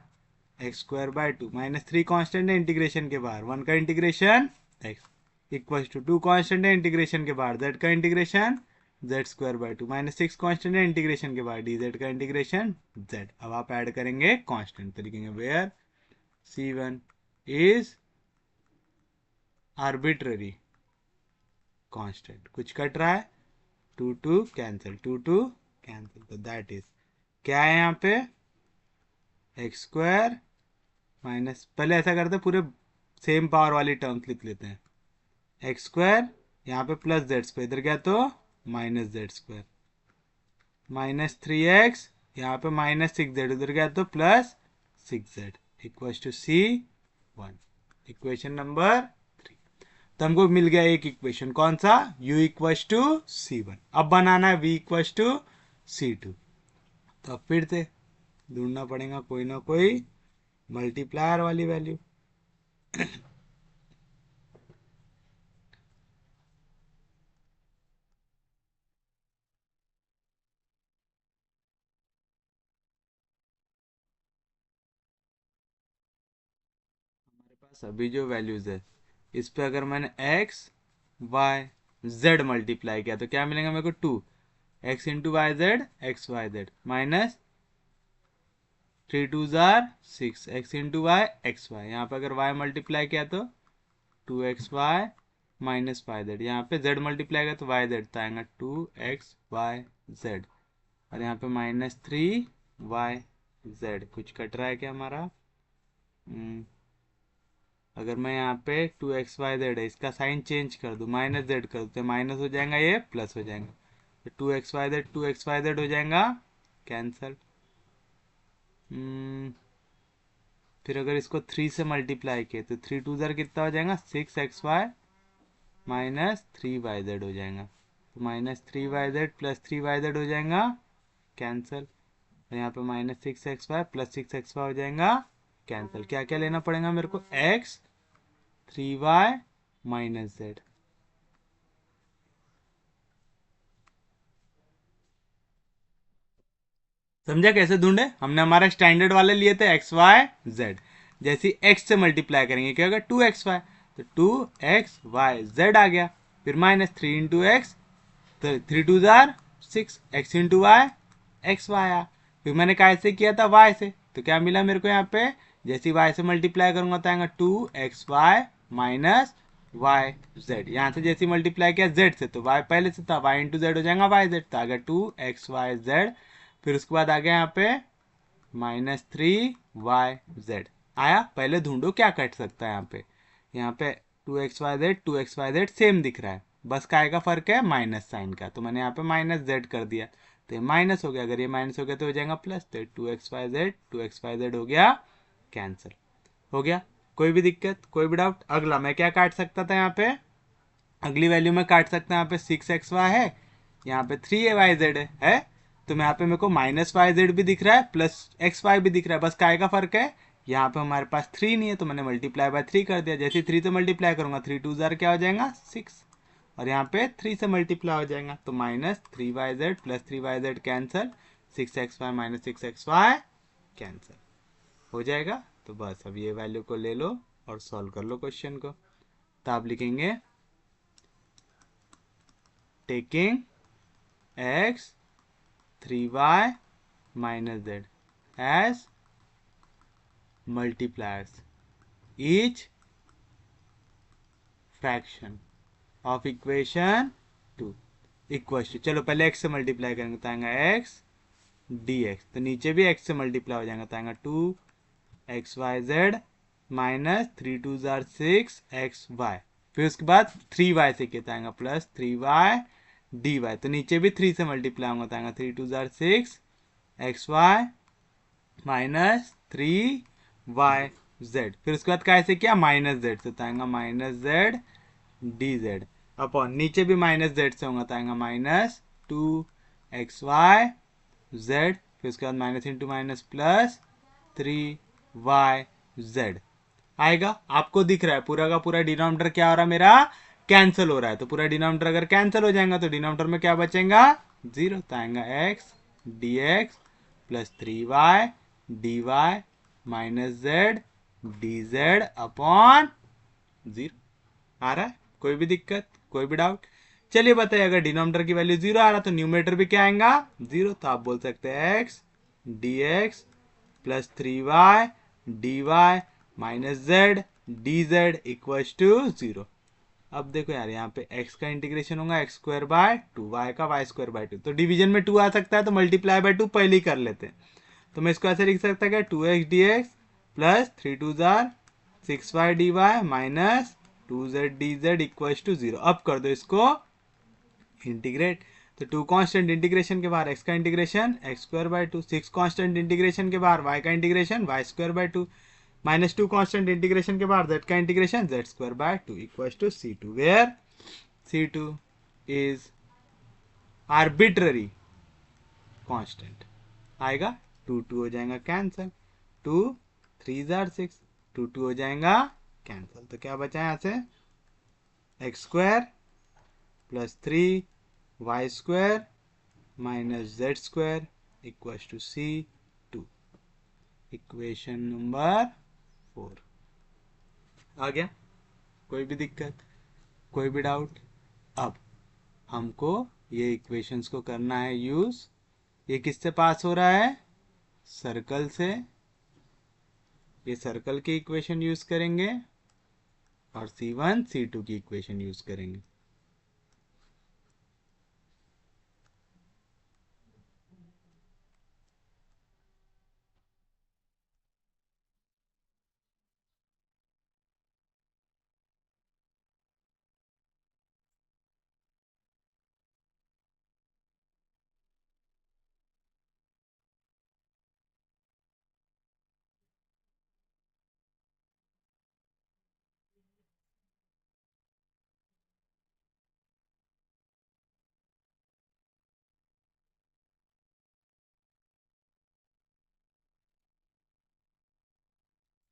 x square by two, minus three constant है इंटीग्रेशन के बाहर, वन का integration x equal to two constant है इंटीग्रेशन के बाहर, जेड का integration z square by two, minus six constant है इंटीग्रेशन के बाहर, डी जेड का इंटीग्रेशन जेड। अब आप ऐड करेंगे कॉन्स्टेंट, तो लिखेंगे where C1 is arbitrary constant. कुछ कट रहा है, two two cancel, two two cancel, तो दैट इज क्या है यहाँ पे एक्स स्क्वायर माइनस, पहले ऐसा करते हैं पूरे सेम पावर वाली टर्म्स लिख लेते हैं, एक्स स्क्वायर यहाँ पे प्लस जेड स्क्वायर, इधर गया तो minus z square, minus three x यहाँ पे माइनस सिक्स जेड, उधर गया तो plus six z equal to C1, equation number 3। तो हमको मिल गया एक इक्वेशन, कौन सा, u इक्वल टू C1। अब बनाना है v इक्वल टू C2, तो अब फिर से ढूंढना पड़ेगा कोई ना कोई मल्टीप्लायर वाली वैल्यू। हमारे पास अभी जो वैल्यूज है, इस पे अगर मैंने x y z मल्टीप्लाई किया तो क्या मिलेगा मेरे को, two x into y z x Y z minus three two जार six x into y x y, यहाँ पे अगर y मल्टीप्लाई किया तो two x y minus y z, यहाँ पे z मल्टीप्लाई किया तो वाई जेड तो आएगा टू एक्स वाई जेड, और यहाँ पे माइनस थ्री वाई जेड। कुछ कट रहा है क्या हमारा, अगर मैं यहाँ पे टू एक्स वाई जेड है, इसका साइन चेंज कर दूँ, माइनस जेड कर दूँ, तो माइनस हो जाएगा, ये प्लस हो जाएगा, तो टू एक्स वाई जेड हो जाएगा कैंसल। फिर अगर इसको थ्री से मल्टीप्लाई किए तो थ्री टू ज़र कितना हो जाएगा, six x y minus three y z हो जाएगा, तो minus three y z plus three y z हो जाएगा कैंसल, और यहाँ पे minus six x y plus six x y हो जाएगा कैंसल। क्या क्या लेना पड़ेगा मेरे को, x three y minus z, समझा कैसे ढूंढे, हमने हमारा स्टैंडर्ड वाले लिए थे एक्स वाई जेड, जैसे एक्स से मल्टीप्लाई करेंगे क्या होगा, टू एक्स वाई, तो टू एक्स वाई जेड आ गया, फिर माइनस थ्री इंटू एक्स, तो थ्री टू जार six x into y x y आया, फिर मैंने कैसे किया था वाई से, तो क्या मिला मेरे को यहाँ पे, जैसे वाई से मल्टीप्लाई करूंगा तो आएगा two x y minus y z, यहाँ से जैसे मल्टीप्लाई किया जेड से तो वाई पहले से था, वाई इंटू जेड हो जाएगा वाई जेड, तो आ गया टू एक्स वाई जेड, फिर उसके बाद आ गया यहाँ पे माइनस थ्री वाई जेड आया। पहले ढूंढो क्या कट सकता है यहाँ पे two x Y z same दिख रहा है, बस काय का फर्क है, माइनस साइन का, तो मैंने यहाँ पे माइनस जेड कर दिया, तो ये माइनस हो गया, अगर ये माइनस हो गया तो हो जाएगा प्लस, तो टू एक्स वाई जेड हो गया कैंसिल, हो गया। कोई भी दिक्कत, कोई भी डाउट, अगला मैं क्या काट सकता था यहाँ पे, अगली वैल्यू में काट सकते हैं, यहाँ पे सिक्स एक्स वाई है, यहाँ पे थ्री ए वाई जेड है, तो यहाँ पे मेरे को माइनस वाई जेड भी दिख रहा है प्लस एक्स वाई भी दिख रहा है, बस काय का फर्क है, यहाँ पे हमारे पास थ्री नहीं है तो मैंने मल्टीप्लाई बाय थ्री कर दिया, जैसे थ्री से मल्टीप्लाई करूंगा थ्री टू जार क्या हो जाएगा सिक्स, और यहाँ पे थ्री से मल्टीप्लाई हो जाएगा, तो minus three y z plus three y z cancel, six x y minus six x y cancel हो जाएगा। तो बस अब ये वैल्यू को ले लो और सॉल्व कर लो क्वेश्चन को, तो आप लिखेंगे taking x 3y minus z as multipliers each fraction of equation 2 equal to, चलो पहले x से मल्टीप्लाई करेंगे तो आएगा x dx, तो नीचे भी x से मल्टीप्लाई हो जाएगा तो आएगा two x Y z minus three two जार सिक्स एक्स वाई, फिर उसके बाद 3y से कितना आएगा प्लस 3y dy, तो नीचे भी 3 से मल्टीप्लाई होगा तो आएगा 3 2 जार 6 xy माइनस 3yz, फिर उसके बाद कैसे किया माइनस जेड से, तो आएगा minus z d Z upon नीचे भी माइनस जेड से होगा तो आएगा माइनस 2xy z, फिर उसके बाद minus into minus plus 3yz आएगा। आपको दिख रहा है पूरा का पूरा डिनोमिनेटर क्या हो रहा है मेरा कैंसिल हो रहा है, तो पूरा डिनोमिनेटर अगर कैंसिल हो जाएगा तो डिनोमिनेटर में क्या बचेगा 0, तो आएगा x dx plus 3y dy minus z d Z upon 0। आ रहा है कोई भी दिक्कत कोई भी डाउट? चलिए बताइए, अगर डिनोमिनेटर की वैल्यू 0 आ रहा तो न्यूमरेटर भी क्या आएगा 0, तो आप बोल सकते हैं x dx plus 3y dy minus z d z equal to 0। अब देखो यार यहाँ पे x का इंटीग्रेशन होगा x स्क्वायर बाय 2, y का y स्क्वायर बाय 2, तो डिवीजन में 2 आ सकता है तो मल्टीप्लाई बाय 2 पहले ही कर लेते हैं, तो मैं इसको ऐसे लिख सकता है 2x dx प्लस 3 2 जार 6y dy minus 2z dz equal to 0। अब कर दो इसको इंटीग्रेट, तो 2 कांस्टेंट इंटीग्रेशन के बाहर x का integration x square by 2, 6 constant integration के बाहर y का integration y square by 2, minus 2 constant integration के बाद z का integration z square by 2 equal to c2, where c2 is arbitrary constant. आएगा 2 2 हो जाएगा कैंसिल, 2 3 जार 6, 2 2 हो जाएगा कैंसिल, तो क्या बचा यहाँ से x square plus 3y square minus z square equal to c2, equation number 4 आ गया। कोई भी दिक्कत कोई भी डाउट? अब हमको ये इक्वेशंस को करना है यूज, ये किससे पास हो रहा है सर्कल से, ये सर्कल की इक्वेशन यूज करेंगे और C1 C2 की इक्वेशन यूज करेंगे।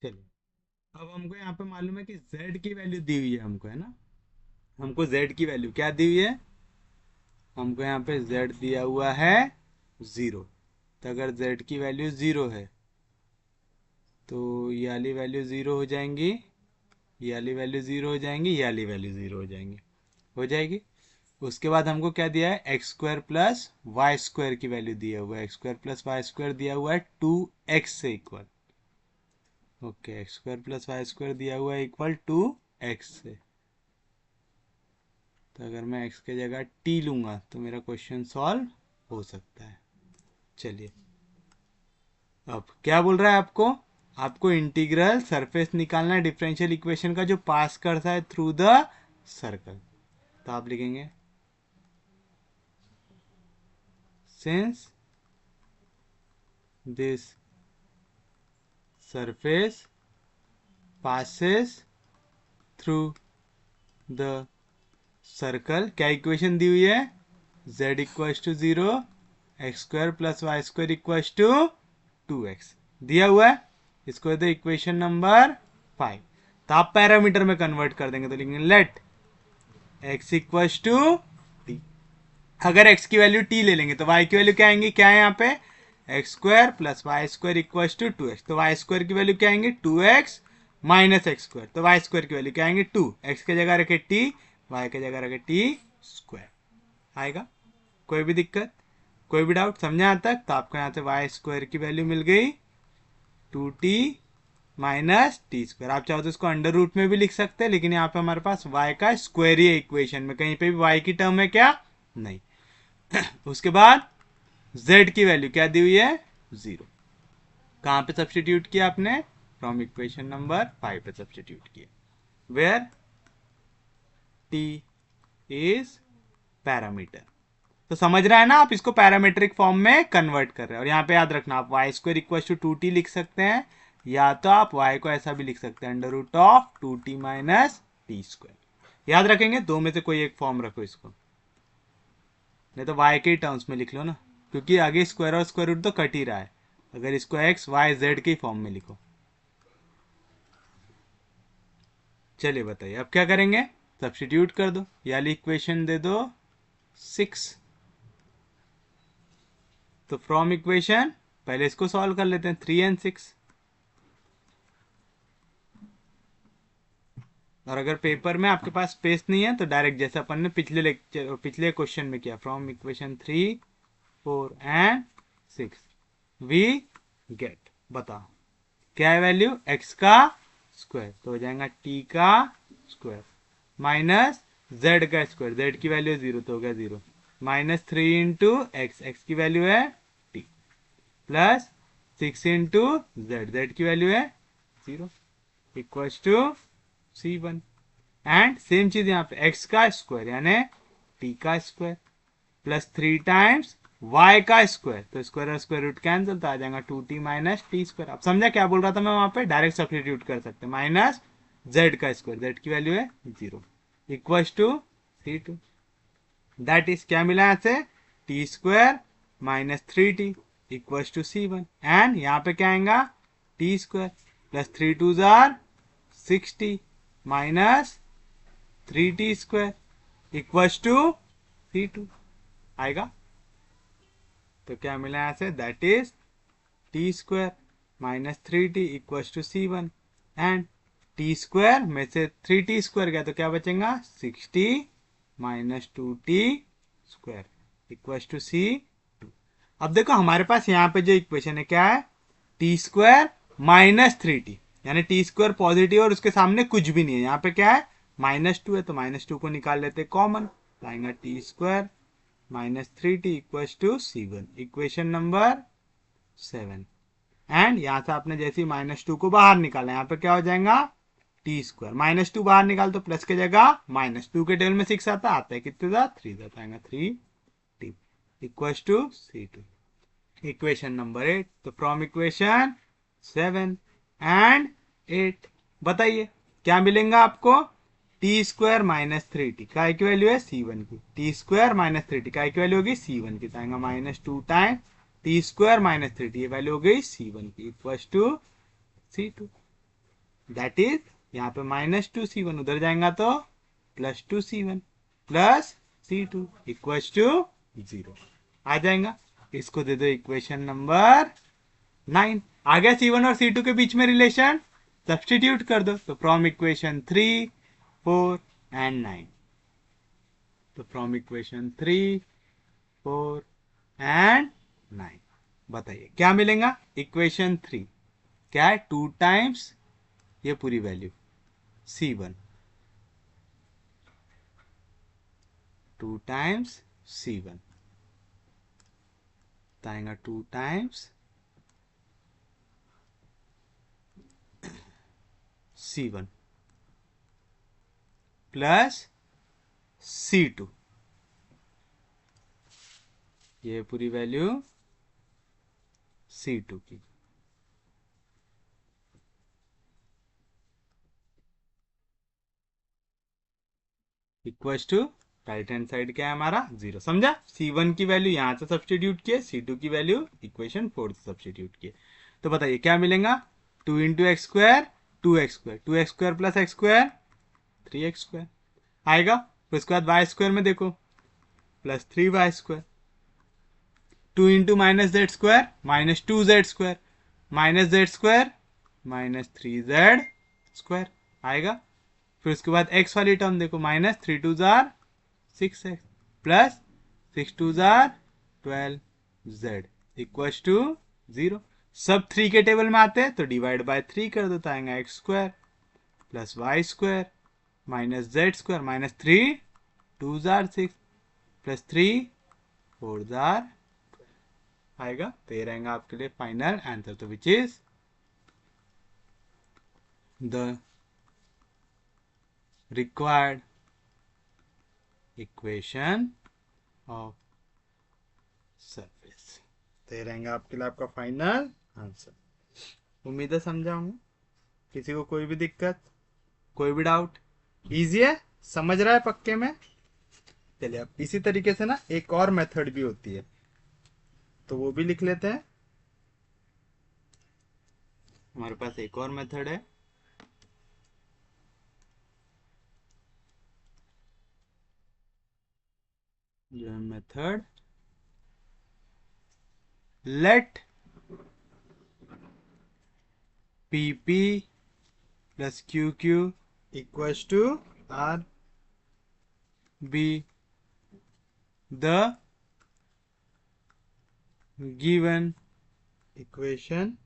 चलिए, अब हमको यहाँ पे मालूम है कि z की वैल्यू दी हुई है हमको, है ना, हमको z की वैल्यू क्या दी हुई है, हमको यहाँ पे z दिया हुआ है 0, तो अगर z की वैल्यू 0 है तो ये वाली वैल्यू 0 हो जाएंगी, ये वाली वैल्यू 0 हो जाएंगी, ये वाली वैल्यू 0 हो जाएंगी, हो जाएगी। उसके बाद हमको क्या दिया है x square plus Y square की वैल्यू दिया हुआ है, x square plus Y square दिया हुआ है 2x से equal, okay, x square plus Y square दिया हुआ है इक्वल 2x से, तो अगर मैं x के जगह t लूंगा तो मेरा क्वेश्चन सॉल्व हो सकता है। चलिए, अब क्या बोल रहा है आपको, आपको इंटीग्रल सरफेस निकालना है डिफरेंशियल इक्वेशन का जो पास करता है थ्रू द सर्कल, तो आप लिखेंगे since this surface passes through the circle, क्या इक्वेशन दी हुई है z equal to 0 x square plus Y square equal to 2x दिया हुआ है, इसको दे इक्वेशन नंबर 5, तो आप पैरामीटर में कन्वर्ट कर देंगे तो लिखेंगे let x equal to t, अगर x की वैल्यू t ले लेंगे तो y की वैल्यू क्या आएंगी, क्या है यहाँ पे x square plus Y square equal to 2x, तो वाई स्क्वायर की वैल्यू क्या आएंगे 2x माइनस एक्स स्क्वायर, तो वाई स्क्वायर की वैल्यू क्या आएंगे 2, एक्स के जगह रखे t, वाई के जगह रखे t स्क्वायर आएगा। कोई भी दिक्कत कोई भी डाउट समझा यहाँ तक? तो आपको यहाँ से वाई स्क्वायर की वैल्यू मिल गई 2t माइनस टी स्क्वायर, आप चाहो तो इसको अंडर रूट में भी लिख सकते हैं, लेकिन यहाँ पे हमारे पास y का स्क्वायर ही है इक्वेशन में, कहीं पे भी y की टर्म है क्या नहीं। उसके बाद z की वैल्यू क्या दी हुई है 0, कहाँ पे सब्सटीट्यूट किया आपने, फ्रॉम इक्वेशन नंबर 5 पे सब्सटीट्यूट किया, वेयर टी इज पैरामीटर। तो समझ रहा है ना, आप इसको पैरामीट्रिक फॉर्म में कन्वर्ट कर रहे हैं। और यहाँ पे याद रखना, आप Y square equal to 2t लिख सकते हैं, या तो आप y को ऐसा भी लिख सकते हैं, under root of 2t minus t square. याद रखेंगे, दो में से कोई एक फॉर्म रखो इसको, नहीं तो y के टर्म्स में लिख लो ना, क्योंकि आगे स्क्वायर और स्क्वायर रूट तो कट ही रहा है। अगर इसको x y z के फॉर्म में लिखो। चलिए बताइए अब क्या करेंगे, सब्स्टिट्यूट कर दो, या इक्वेशन दे दो 6। तो फ्रॉम इक्वेशन पहले इसको सॉल्व कर लेते हैं, 3 and 6। और अगर पेपर में आपके पास स्पेस नहीं है तो डायरेक्ट जैसे अपन ने पिछले क्वेश्चन में किया, from equation 3, 4 and 6 we get, बताओ क्या है वैल्यू, x का स्क्वायर तो हो जाएगा t का स्क्वायर माइनस z का स्क्वायर, z की वैल्यू 0 तो हो गया 0, माइनस 3 इंटू x की वैल्यू है t, प्लस 6 इंटू z की वैल्यू है 0, equals to C1। And same चीज यहाँ पे x का स्क्वायर यानी t का स्क्वायर प्लस 3 टाइम्स y का स्क्वायर, तो स्क्वायर और स्क्वायर रूट कैंसिल, तो आ जाएगा 2t माइनस टी स्क्वायर। अब समझा क्या बोल रहा था मैं, वहां पे डायरेक्ट सब्स्टिट्यूट कर सकते हैं, माइनस z का स्क्वायर, z की वैल्यू है 0, equals to C2। That is क्या मिला यहाँ से, t square minus 3t equals to C1। And यहाँ पे क्या आएगा, टी स्क्वायर प्लस 3 2 जार 60 minus 3t square equals to C2 आएगा। तो क्या मिला यहां से, that is t square minus 3t equals to C1। And t square में से 3t स्क्वायर गया तो क्या बचेगा, 60 minus 2t square equals to C2। अब देखो हमारे पास यहाँ पे जो इक्वेशन है क्या है, टी स्क्वायर माइनस 3t, यानी टी स्क्वायर पॉजिटिव और उसके सामने कुछ भी नहीं है। यहाँ पे क्या है, -2 है, तो -2 को निकाल लेते कॉमन, तो आएगा t square minus 3t equals to C1, equation number 7। And यहां से आपने जैसे -2 को बाहर निकाला, यहाँ पे क्या हो जाएगा, टी स्क्वायर, -2 बाहर निकाल तो प्लस के जगह -2 के टेबल में 6 आता है कितने का, 3 जाता है, 3t equals to C2, equation number 8। तो फ्रॉम इक्वेशन 7 एंड 8 बताइए क्या मिलेगा आपको, टी स्क्वायर माइनस 3t का की वैल्यू है C1 की, टी स्क्वायर माइनस 3t का की वैल्यू होगी C1 की, तो -2 time T square minus 3t, ये वैल्यू हो गई C1 की, equals to C2। That is यहाँ पे -2 C1 उधर जाएगा तो +2 C1 plus C2 equals to 0 आ जाएगा। इसको दे दो इक्वेशन नंबर 9। आ गया C1 और C2 के बीच में रिलेशन, सब्स्टिट्यूट कर दो, तो फ्रॉम इक्वेशन 3, 4 and 9। तो फ्रॉम इक्वेशन 3, 4 and 9 बताइए क्या मिलेगा, इक्वेशन 3 क्या है, 2 टाइम्स ये पूरी वैल्यू C1, 2 टाइम्स C1 तो आएगा 2 टाइम्स C1 प्लस C2, ये पूरी वैल्यू C2 की, equals to right hand side क्या है हमारा 0। समझा, C1 की वैल्यू यहां से सब्स्टिट्यूट किए, C2 की वैल्यू इक्वेशन 4 से सब्स्टिट्यूट किए, तो बताइए क्या मिलेगा, 2 into x square 2x square, 2x square plus x square 3x square आएगा। फिर उसके बाद वाई स्क्वायर में देखो plus 3y square, 2 into minus z square -2z square, minus z square -3z square आएगा। फिर उसके बाद x वाली टर्म देखो, -3 2 जार 6x प्लस 6 2 जार 12z इक्वल्स टू 0। सब 3 के टेबल में आते हैं तो डिवाइड बाय 3 कर दो, तो आएगा x square plus Y square minus z square -3 2 जार 6 प्लस 3 4 जार आएगा। तो ये रहेगा आपके लिए फाइनल आंसर, तो which is the required equation of surface. तो ये रहेंगे आपके लिए आपका फाइनल आंसर। उम्मीद है समझा हूँ। किसी को कोई भी दिक्कत, कोई भी डाउट? इजी है, समझ रहा है पक्के में? चलिए अब इसी तरीके से ना एक और मेथड भी होती है, तो वो भी लिख लेते हैं। हमारे पास एक और मेथड है, जो है method let PP plus QQ equals to R be the given equation,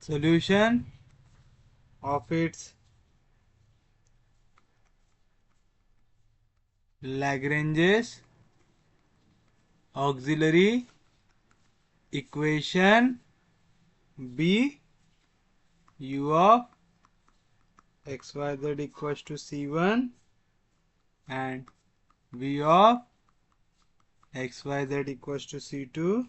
solution of its Lagrange's auxiliary equation be u of xyz equals to C1 and v of xyz equals to C2.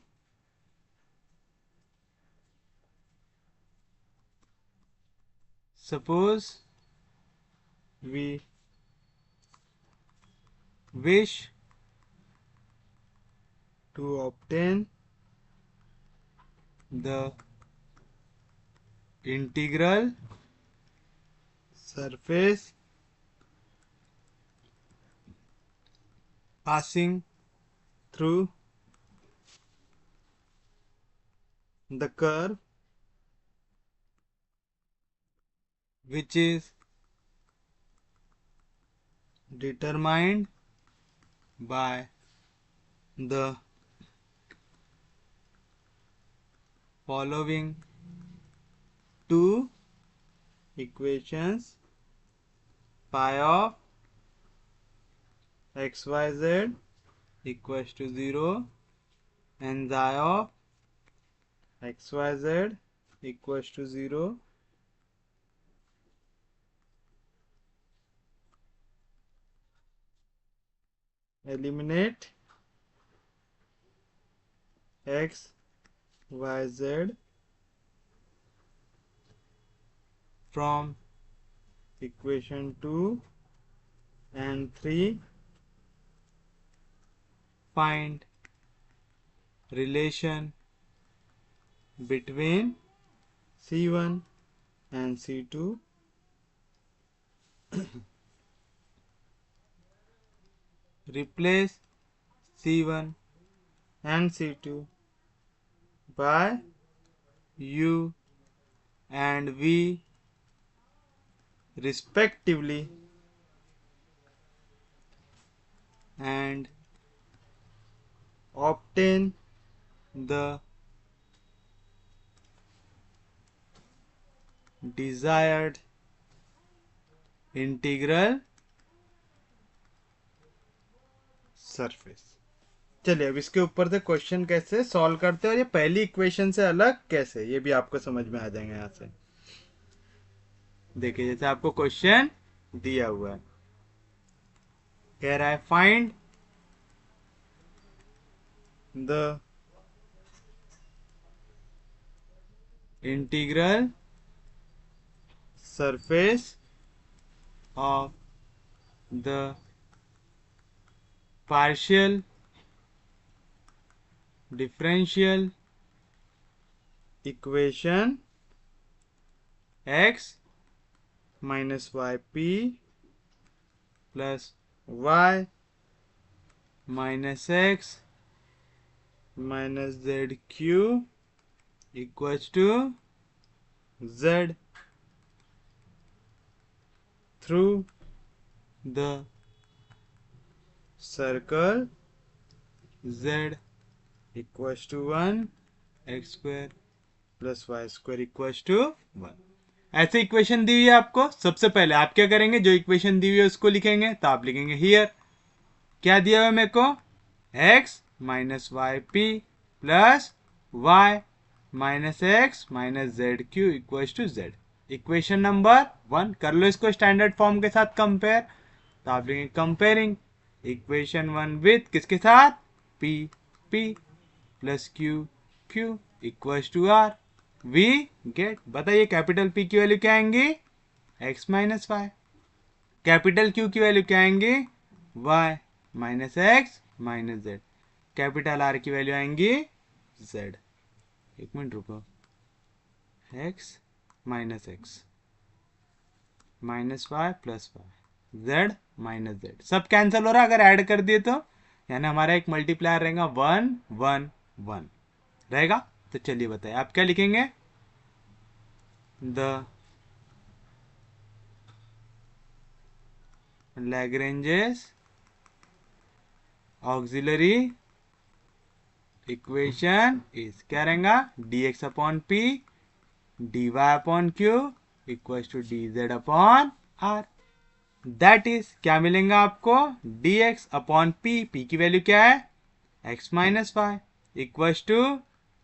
Suppose we wish to obtain the integral surface passing through the curve which is determined by the following two equations: pi of xyz equals to 0 and xi of xyz equals to 0. Eliminate x, y, z from equation 2 and 3. Find relation between C1 and C2. Replace C1 and C2 by U and V respectively and obtain the desired integral surface. चलिए अब इसके ऊपर से question कैसे solve करते हैं और ये पहली इक्वेशन से अलग कैसे, ये भी आपको समझ में आ जाएंगे यहां से। देखिए जैसे आपको क्वेश्चन दिया हुआ है, कह रहा है find the integral surface of the partial differential equation x minus yp plus y minus x minus zq equals to z through the circle z equals to 1 x square plus y square equals to 1। ऐसे equation दी हुई है आपको। सबसे पहले आप क्या करेंगे, जो इक्वेशन दी हुई है उसको लिखेंगे। तो आप लिखेंगे हियर क्या दिया हुआ है मेरे को, x minus y p plus y minus x minus z Q equals to z. Equation number 1। कर लो इसको स्टैंडर्ड फॉर्म के साथ कंपेयर। तो आप लिखेंगे कंपेयरिंग इक्वेशन 1 विथ किसके साथ, P, P plus Q, Q equals to are. We get, बताइए कैपिटल पी की वैल्यू क्या आएंगी, x minus y. Capital Q की वैल्यू क्या आएंगी, y minus x minus z. Capital R की वैल्यू आएंगी जेड। एक मिनट रुको, x minus y plus y, z minus z. सब कैंसिल हो रहा है अगर ऐड कर दिए तो, यानी हमारा एक मल्टीप्लायर रहेगा 1 1 1 रहेगा। तो चलिए बताइए आप क्या लिखेंगे, the Lagrange's auxiliary equation is, क्या रहेगा, dx upon p dy upon Q equals to dz upon r. That is क्या मिलेगा आपको, dx अपॉन पी, पी की वैल्यू क्या है x minus y, equals to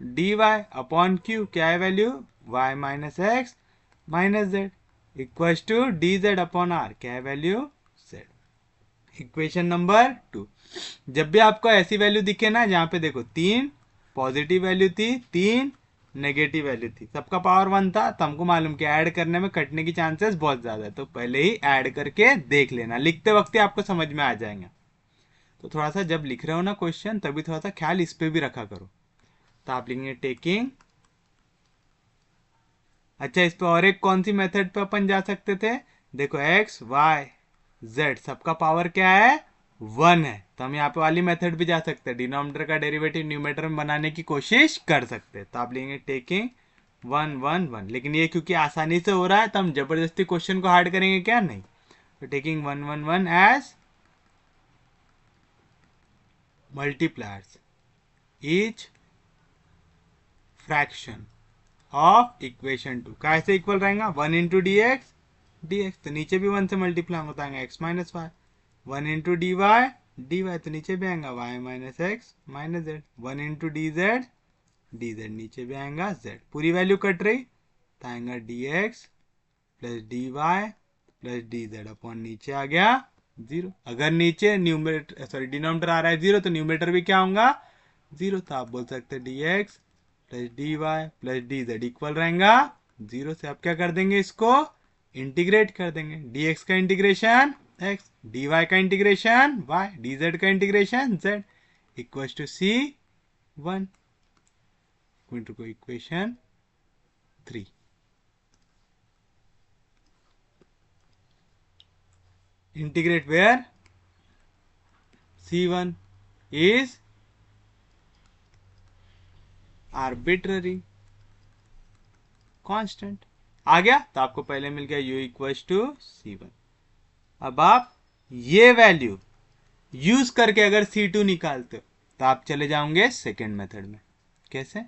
dy upon q, क्या है value y minus x minus z, equals to dz upon r, क्या है वैल्यू z। Equation number 2। जब भी आपको ऐसी वैल्यू दिखे ना, जहां पे देखो 3 पॉजिटिव वैल्यू थी, 3 नेगेटिव वैल्यू थी, सबका पावर 1 था, तो हमको मालूम कि ऐड करने में कटने की चांसेस बहुत ज्यादा है, तो पहले ही ऐड करके देख लेना, लिखते वक्त ही आपको समझ में आ जाएंगे। तो थोड़ा सा जब लिख रहे हो ना क्वेश्चन, तभी थोड़ा सा ख्याल इस पे भी रखा करो। तो आप लिखेंगे टेकिंग, अच्छा इस पे और एक कौन सी मेथड पे अपन जा सकते थे, देखो एक्स वाई जेड सबका पावर क्या है 1 है, तो हम यहाँ पे वाली मेथड भी जा सकते हैं, डिनोमिनेटर का डेरिवेटिव न्यूमरेटर में बनाने की कोशिश कर सकते हैं। तो आप लेंगे टेकिंग 1 1 1, लेकिन ये क्योंकि आसानी से हो रहा है तो हम जबरदस्ती क्वेश्चन को हार्ड करेंगे क्या, नहीं। तो taking 1 1 1 as multipliers each fraction of equation 2, कैसे इक्वल रहेगा 1 into d x d x, तो नीचे भी 1 से मल्टीप्लाई होता है x minus y, 1 into d y d y, तो नीचे भी आएगा y minus x minus z, 1 into d z d z, नीचे भी आएगा जेड, पूरी वैल्यू कट रही तो आएगा d x plus d y plus d Z upon नीचे आ गया 0। अगर नीचे न्यूमरेटर सॉरी डिनोमिनेटर आ रहा है 0, तो न्यूमरेटर भी क्या होगा 0, तो आप बोल सकते हैं d x plus d y plus d z equal रहेगा 0 से। आप क्या कर देंगे, इसको इंटीग्रेट कर देंगे, dx का इंटीग्रेशन x, dy का इंटीग्रेशन y, dz का integration z equals to c1 को equation 3। Integrate where c1 is arbitrary constant, आ गया। तो आपको पहले मिल गया u इक्वल्स टू c1। अब आप ये वैल्यू यूज करके अगर C2 निकालते हो तो आप चले जाओगे सेकेंड मेथड में। कैसे,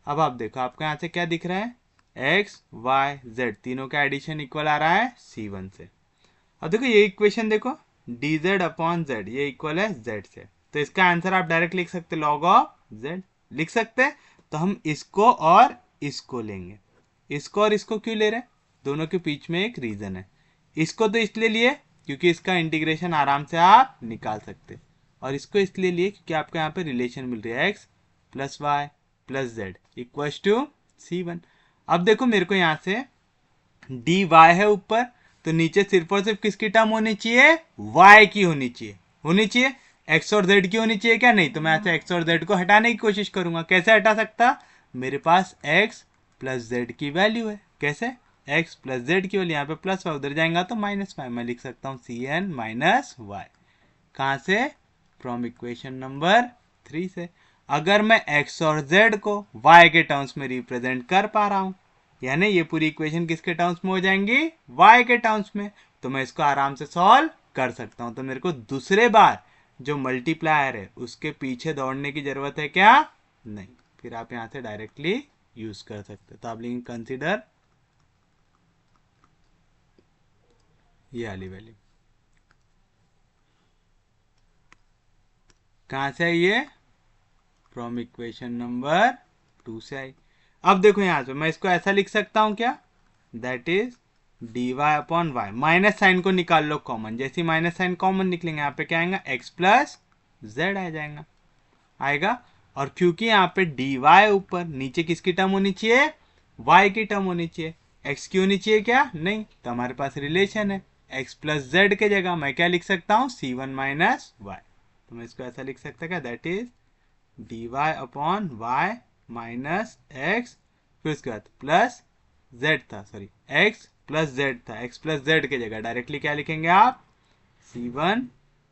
अब आप देखो आपको यहां से क्या दिख रहा है, x y z तीनों का एडिशन इक्वल आ रहा है C1 से। अब देखो ये इक्वेशन देखो dz अपॉन z, ये इक्वल है z से, तो इसका आंसर आप डायरेक्ट लिख सकते लॉग ऑफ z लिख सकते। तो हम इसको और इसको लेंगे, इसको और इसको क्यों ले रहे हैं, दोनों के बीच में एक रीजन है। इसको तो इसलिए लिए क्योंकि इसका इंटीग्रेशन आराम से आप निकाल सकते, और इसको इसलिए लिए क्योंकि आपको यहाँ पे रिलेशन मिल रही है x plus y plus z equals to c1। अब देखो मेरे को यहाँ से dy है ऊपर, तो नीचे सिर्फ और सिर्फ किसकी टर्म होनी चाहिए, y की होनी चाहिए, x और z की होनी चाहिए क्या, नहीं। तो मैं ऐसे x और z को हटाने की कोशिश करूंगा, कैसे हटा सकता, मेरे पास x प्लस z की वैल्यू है, कैसे x प्लस जेड की वैल्यू, यहाँ पे प्लस वाई उधर जाएगा तो माइनस वाई, मैं लिख सकता हूँ cn माइनस वाई, कहाँ से, फ्रॉम इक्वेशन नंबर 3 से। अगर मैं x और z को y के टर्म्स में रिप्रेजेंट कर पा रहा हूँ, यानी ये पूरी इक्वेशन किसके टर्म्स में हो जाएंगी, y के टर्म्स में, तो मैं इसको आराम से सॉल्व कर सकता हूँ। तो मेरे को दूसरे बार जो मल्टीप्लायर है उसके पीछे दौड़ने की जरूरत है क्या, नहीं, फिर आप यहाँ से डायरेक्टली यूज कर सकते। तो आप लिखेंगे कंसीडर ये वाली वैल्यू, कहां से आई ये, फ्रॉम इक्वेशन नंबर 2 से आई। अब देखो यहां से मैं इसको ऐसा लिख सकता हूं क्या, that is dy upon y. Minus sign को निकाल लो कॉमन, जैसे ही माइनस साइन कॉमन निकलेंगे यहाँ पे क्या आएगा, x प्लस जेड आ जाएगा आएगा। और क्योंकि यहाँ पे dy ऊपर, नीचे किसकी टर्म होनी चाहिए, y की टर्म होनी चाहिए, x की होनी चाहिए क्या, नहीं, तो हमारे पास रिलेशन है x प्लस जेड के जगह मैं क्या लिख सकता हूँ, c1 माइनस वाई। तो मैं इसको ऐसा लिख सकता क्या, that is dy upon y minus x, फिर उसके बाद प्लस जेड था, सॉरी x प्लस जेड था, x प्लस जेड के जगह डायरेक्टली क्या लिखेंगे आप, c1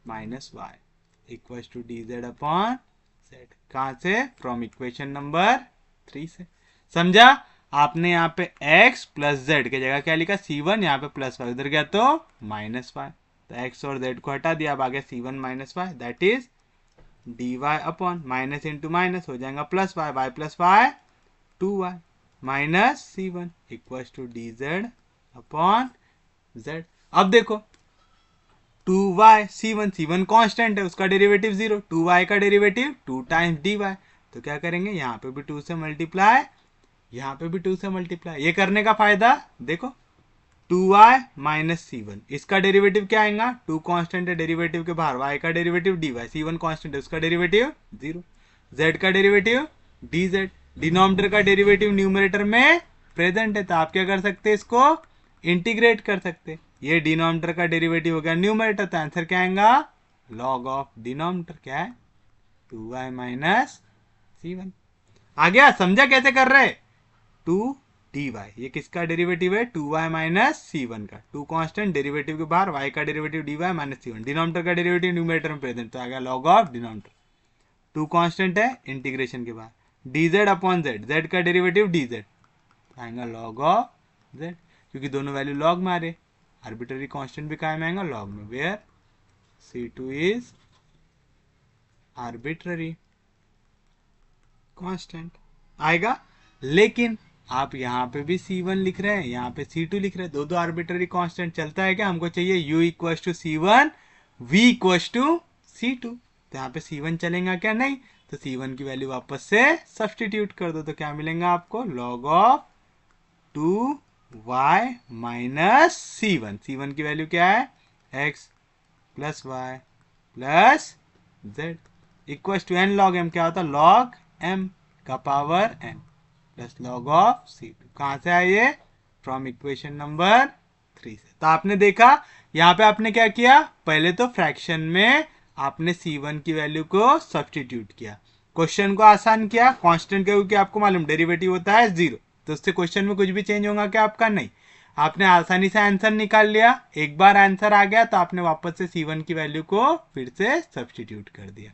minus y equal to D Z upon z. कहाँ से, फ्रॉम इक्वेशन नंबर 3 से। समझा, आपने यहाँ पे x प्लस जेड के जगह क्या लिखा, c1, यहाँ पे प्लस वाई, उधर गया तो माइनस वाई, तो x और z को हटा दिया, अब आ गया c1 minus y, that is dy upon minus into minus हो जाएगा plus y, y plus y 2y minus c1 equal to D Z upon z. अब देखो 2y c1 कांस्टेंट है, उसका डेरिवेटिव 0, 2y का डेरिवेटिव 2 टाइम्स dy, तो क्या करेंगे, यहाँ पे भी 2 से मल्टीप्लाई, यहाँ पे भी 2 से मल्टीप्लाई। ये करने का फायदा देखो, 2y माइनस c1, इसका डेरिवेटिव क्या आएगा, 2 कांस्टेंट है, डेरिवेटिव के बाहर y का डेरिवेटिव dy, c1 कांस्टेंट है, उसका डेरिवेटिव 0, z का डेरिवेटिव dz, डिनोमिनेटर का डेरिवेटिव न्यूमरेटर में प्रेजेंट है, तो आप क्या कर सकते हैं, इसको इंटीग्रेट कर सकते हैं। ये डिनोमिनेटर का डेरिवेटिव हो गया न्यूमरेटर, तो आंसर क्या आएगा, लॉग ऑफ डिनोमिनेटर क्या है, 2y माइनस c1। आ गया, समझा कैसे कर रहे, 2 dy, ये किसका डेरिवेटिव है, 2y माइनस c1 का, 2 कांस्टेंट, डेरिवेटिव के बाहर y का derivative dy minus c1, denominator का डेरिवेटिव न्यूमरेटर में प्रेजेंट, तो आ गया लॉग ऑफ डिनोमिनेटर, 2 कांस्टेंट है इंटीग्रेशन के बाद, dz अपॉन z, z का डेरिवेटिव dz आएगा लॉग ऑफ z, क्योंकि दोनों वैल्यू लॉग में आ रहे, आर्बिट्ररी कांस्टेंट भी काय में आएगा, लॉग में, where c2 is arbitrary constant आएगा। लेकिन आप यहाँ पे भी c1 लिख रहे हैं, यहाँ पे c2 लिख रहे हैं, दो आर्बिट्ररी कांस्टेंट चलता है क्या, हमको चाहिए u equal to c1, v equal to c2, तो यहाँ पे c1 चलेगा क्या, नहीं, तो c1 की वैल्यू वापस से सब्सटीट्यूट कर दो, तो क्या मिलेगा आपको, log of 2y minus c1, c1 की वैल्यू क्या है, x plus y plus z equal to n log m, क्या होता है, लॉग m का power n plus log of c2। कहां से आए ये, फ्रॉम इक्वेशन नंबर 3 से। तो आपने देखा यहाँ पे आपने क्या किया, पहले तो फ्रैक्शन में आपने c1 की वैल्यू को सब्सटीट्यूट किया, क्वेश्चन को आसान किया, कांस्टेंट क्योंकि आपको मालूम डेरिवेटिव होता है 0, तो उससे क्वेश्चन में कुछ भी चेंज होगा क्या आपका, नहीं, आपने आसानी से आंसर निकाल लिया। एक बार आंसर आ गया तो आपने वापस से c1 की वैल्यू को फिर से सब्सटीट्यूट कर दिया।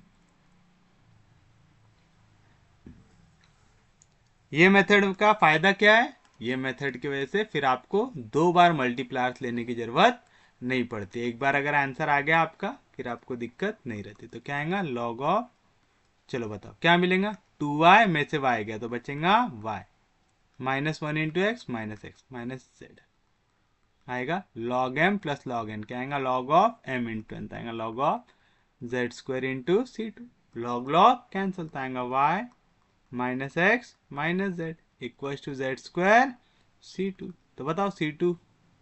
ये मेथड का फायदा क्या है, ये मेथड की वजह से फिर आपको 2 बार मल्टीप्लायर्स लेने की जरूरत नहीं पड़ती, एक बार अगर आंसर आ गया आपका फिर आपको दिक्कत नहीं रहती। तो क्या आएगा, लॉग ऑफ, चलो बताओ क्या मिलेगा, 2y में से y गया तो बचेगा y minus 1 into x minus z आएगा, log m plus log n क्या आएगा, log of m into n आएगा, log of z square into c2, log log cancel आएगा y minus x minus z equal to z square c2। तो बताओ c2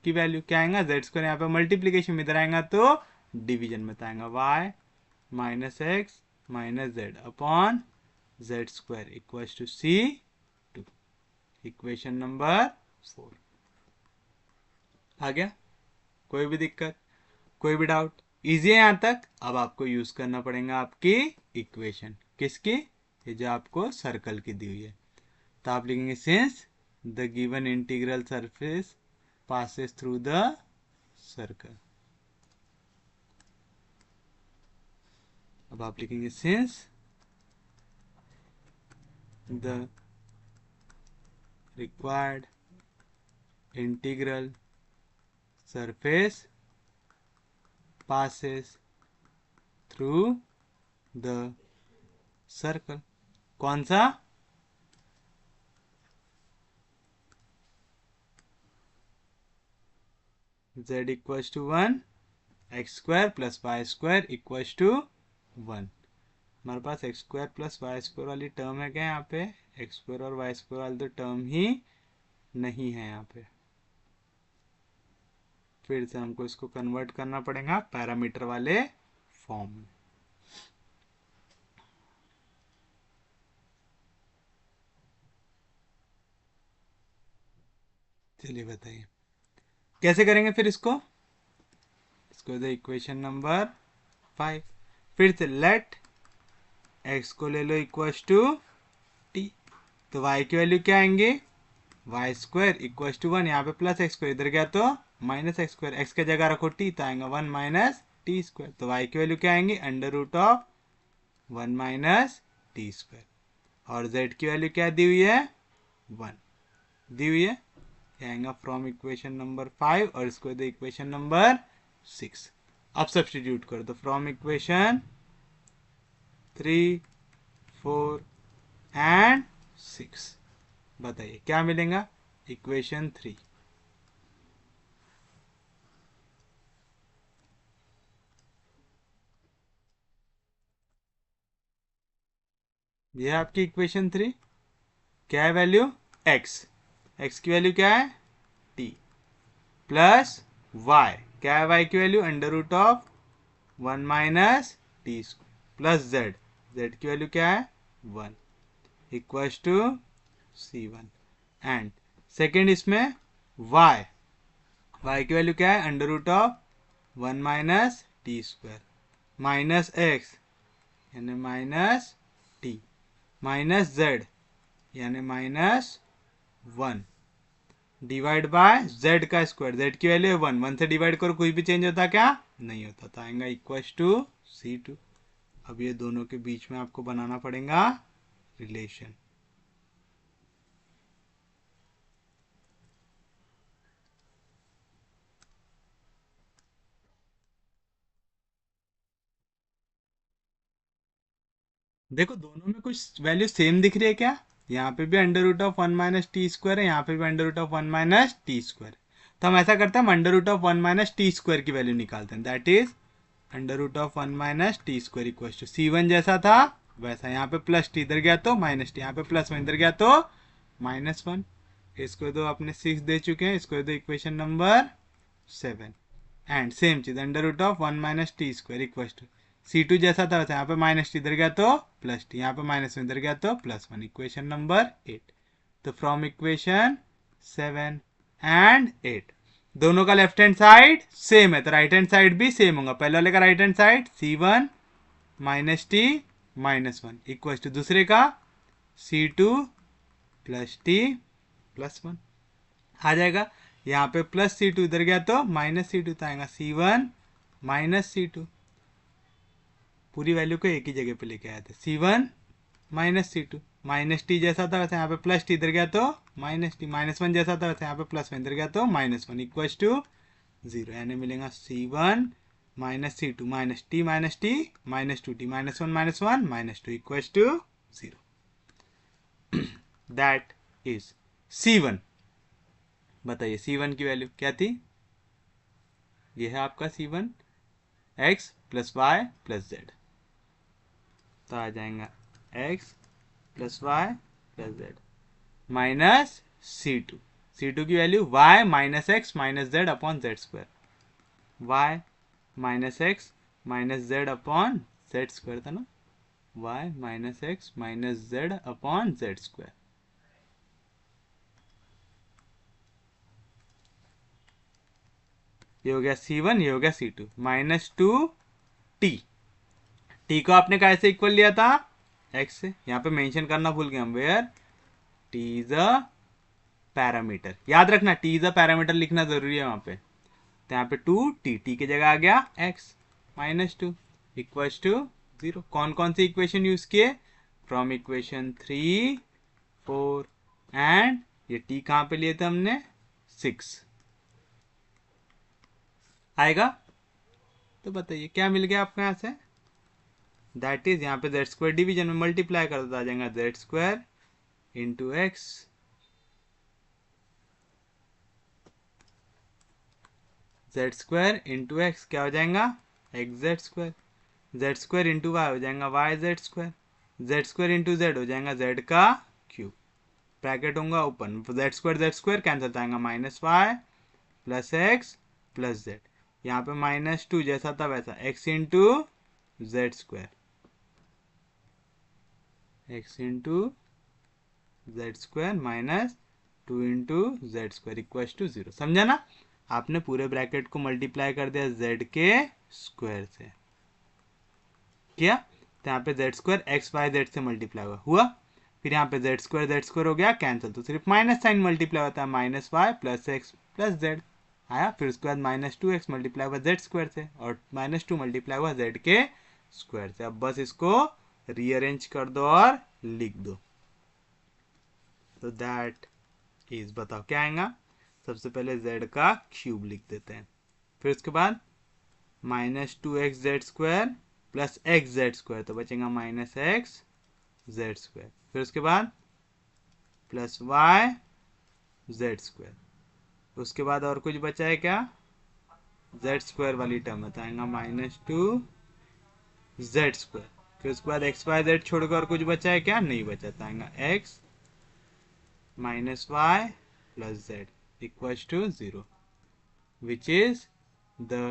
की value क्या आएगा, Z square यहाँ पे मल्टीप्लीकेशन में इधर आएगा तो डिवीजन में आएगा, y minus x minus z upon z square equal to c2, equation number 4 आ गया। कोई भी दिक्कत, कोई भी डाउट, इजी है यहाँ तक। अब आपको यूज करना पड़ेगा आपकी इक्वेशन, किसकी, ये जो आपको सर्कल की दी हुई है, तो आप लिखेंगे since the given integral surface passes through the circle. अब आप लिखेंगे since the required integral surface passes through the circle। कौन सा, z equals to 1, x square plus Y square equals to 1। हमारे पास x square plus Y square वाली term है क्या, यहाँ पे एक्स स्क्वायर और वाई स्क्वायर वाली तो टर्म ही नहीं है यहाँ पे, फिर से हमको इसको कन्वर्ट करना पड़ेगा पैरामीटर वाले फॉर्म में। चलिए बताइए कैसे करेंगे फिर इसको दे इक्वेशन नंबर 5। फिर से लेट x को ले लो इक्वल्स टू t, तो y की वैल्यू क्या आएंगे वाई स्क्वायर इक्वल्स टू 1, यहाँ पे प्लस एक्स स्क्वायर, इधर गया तो माइनस एक्स स्क्वायर, एक्स के जगह रखो t तो आएगा 1 माइनस टी स्क्वायर, तो y की वैल्यू क्या आएंगी under root of 1 minus t square, और z की वैल्यू क्या दी हुई है 1 दी हुई है, आएगा फ्रॉम इक्वेशन नंबर 5 और इसको दे इक्वेशन नंबर 6। अब सब्स्टिट्यूट कर दो फ्रॉम इक्वेशन 3, 4 एंड 6, बताइए क्या मिलेगा इक्वेशन 3। ये है आपकी इक्वेशन 3। क्या है वैल्यू x की वैल्यू क्या है t प्लस y, क्या है y की value under root of 1 minus t plus z की वैल्यू क्या है 1 equals to c1 and second इसमें y की वैल्यू क्या है under root of 1 minus t square minus x यानी माइनस टी माइनस z यानी माइनस 1 डिवाइड बाय z का स्क्वायर, z की वैल्यू है 1 से डिवाइड करो कुछ भी चेंज होता क्या नहीं होता, तो आएगा इक्वल्स टू c2। अब ये दोनों के बीच में आपको बनाना पड़ेगा रिलेशन। देखो दोनों में कुछ वैल्यू सेम दिख रही है क्या, यहाँ पे भी under root of 1 minus t square है, यहाँ पे भी under root of 1 minus t square, तो हम ऐसा करते हैं under root of 1 minus t square की वैल्यू निकालते हैं, that is under root of 1 minus t square equal to c1 जैसा था वैसा, यहाँ पे प्लस टी इधर गया तो माइनस टी, यहाँ पे प्लस 1 इधर गया तो -1, इसको दो अपने 6 दे चुके हैं, इसको दो इक्वेशन नंबर 7 एंड सेम चीज under root of 1 minus t square equal to c2 जैसा था वैसा, यहाँ पे माइनस टी इधर गया तो प्लस टी, यहाँ पे -1 इधर गया तो +1 इक्वेशन नंबर 8। तो फ्रॉम इक्वेशन 7 एंड 8 दोनों का लेफ्ट हैंड साइड सेम है तो राइट हैंड साइड भी सेम होगा, पहले वाले का right hand side c1 minus t -1 equal to दूसरे का c2 प्लस टी प्लस 1 आ जाएगा, यहाँ पे प्लस c2 इधर गया तो माइनस c2 तो आएगा c1 माइनस c2, पूरी वैल्यू को एक ही जगह पे लेके आए थे c1 minus c2, minus T जैसा था वैसे यहाँ पे प्लस टी इधर गया तो माइनस टी, -1 जैसा था वैसे यहाँ पे +1 इधर गया तो -1 इक्वल्स टू 0, यानी मिलेगा c1 minus c2 minus t -2t -1 -1 -2 equals to 0, that is c1। बताइए c1 की वैल्यू क्या थी, ये है आपका c1 x plus y plus z, तो आ जाएगा x plus y plus z minus c2 की value y minus x minus z upon z square, y minus x minus z upon z square था ना, y minus x minus z upon z square, ये हो गया c1 ये हो गया c2 -2t, t को आपने कैसे इक्वल लिया था x से, यहाँ पे मेंशन करना भूल गए हम, where t is a parameter, याद रखना t इज अ पैरामीटर लिखना जरूरी है वहां पे, तो यहाँ पे 2t t की जगह आ गया x -2 इक्वल्स टू 0। कौन कौन सी इक्वेशन यूज किए फ्रॉम इक्वेशन 3, 4 एंड ये t कहाँ पे लिए थे हमने 6 आएगा, तो बताइए क्या मिल गया आपको यहाँ से, दैट इज यहाँ पे जेड स्क्वायर डिवीजन में मल्टीप्लाई कर दो, आ जाएगा z square into x z square into x क्या हो जाएगा x z square into y हो जाएगा y z square into z हो जाएगा जेड का क्यूब, ब्रैकेट होगा ओपन, जेड स्क्वायर कैंसिल आएगा -y plus x plus z, यहाँ पे -2 जैसा था वैसा, x into z square, x into z square minus 2 into z square equal to 0। समझा ना? आपने पूरे ब्रैकेट को मल्टीप्लाई कर दिया जेड के स्क्वायर से, किया तो यहाँ पे z square x Y z से मल्टीप्लाई हुआ, फिर यहाँ पे जेड स्क्वायर हो गया कैंसिल, तो सिर्फ माइनस साइन मल्टीप्लाई होता है, minus y plus x plus z आया, फिर उसके बाद -2x मल्टीप्लाई हुआ जेड स्क्वायर से और -2 मल्टीप्लाई हुआ जेड के स्क्वायर से। अब बस इसको रीअरेंज कर दो और लिख दो, तो दैट इज, बताओ क्या आएगा? सबसे पहले z का क्यूब लिख देते हैं, फिर उसके बाद -2x Z square plus x z square, तो बचेगा -x जेड स्क्वायर, फिर उसके बाद प्लस y जेड स्क्वायर, उसके बाद और कुछ बचा है क्या? जेड स्क्वायर वाली टर्म बताएगा -2 जेड स्क्वायर, फिर उसके बाद एक्स वाई जेड छोड़कर और कुछ बचा है क्या? नहीं बचा, तो आएगा x minus y plus z equals to 0, which is the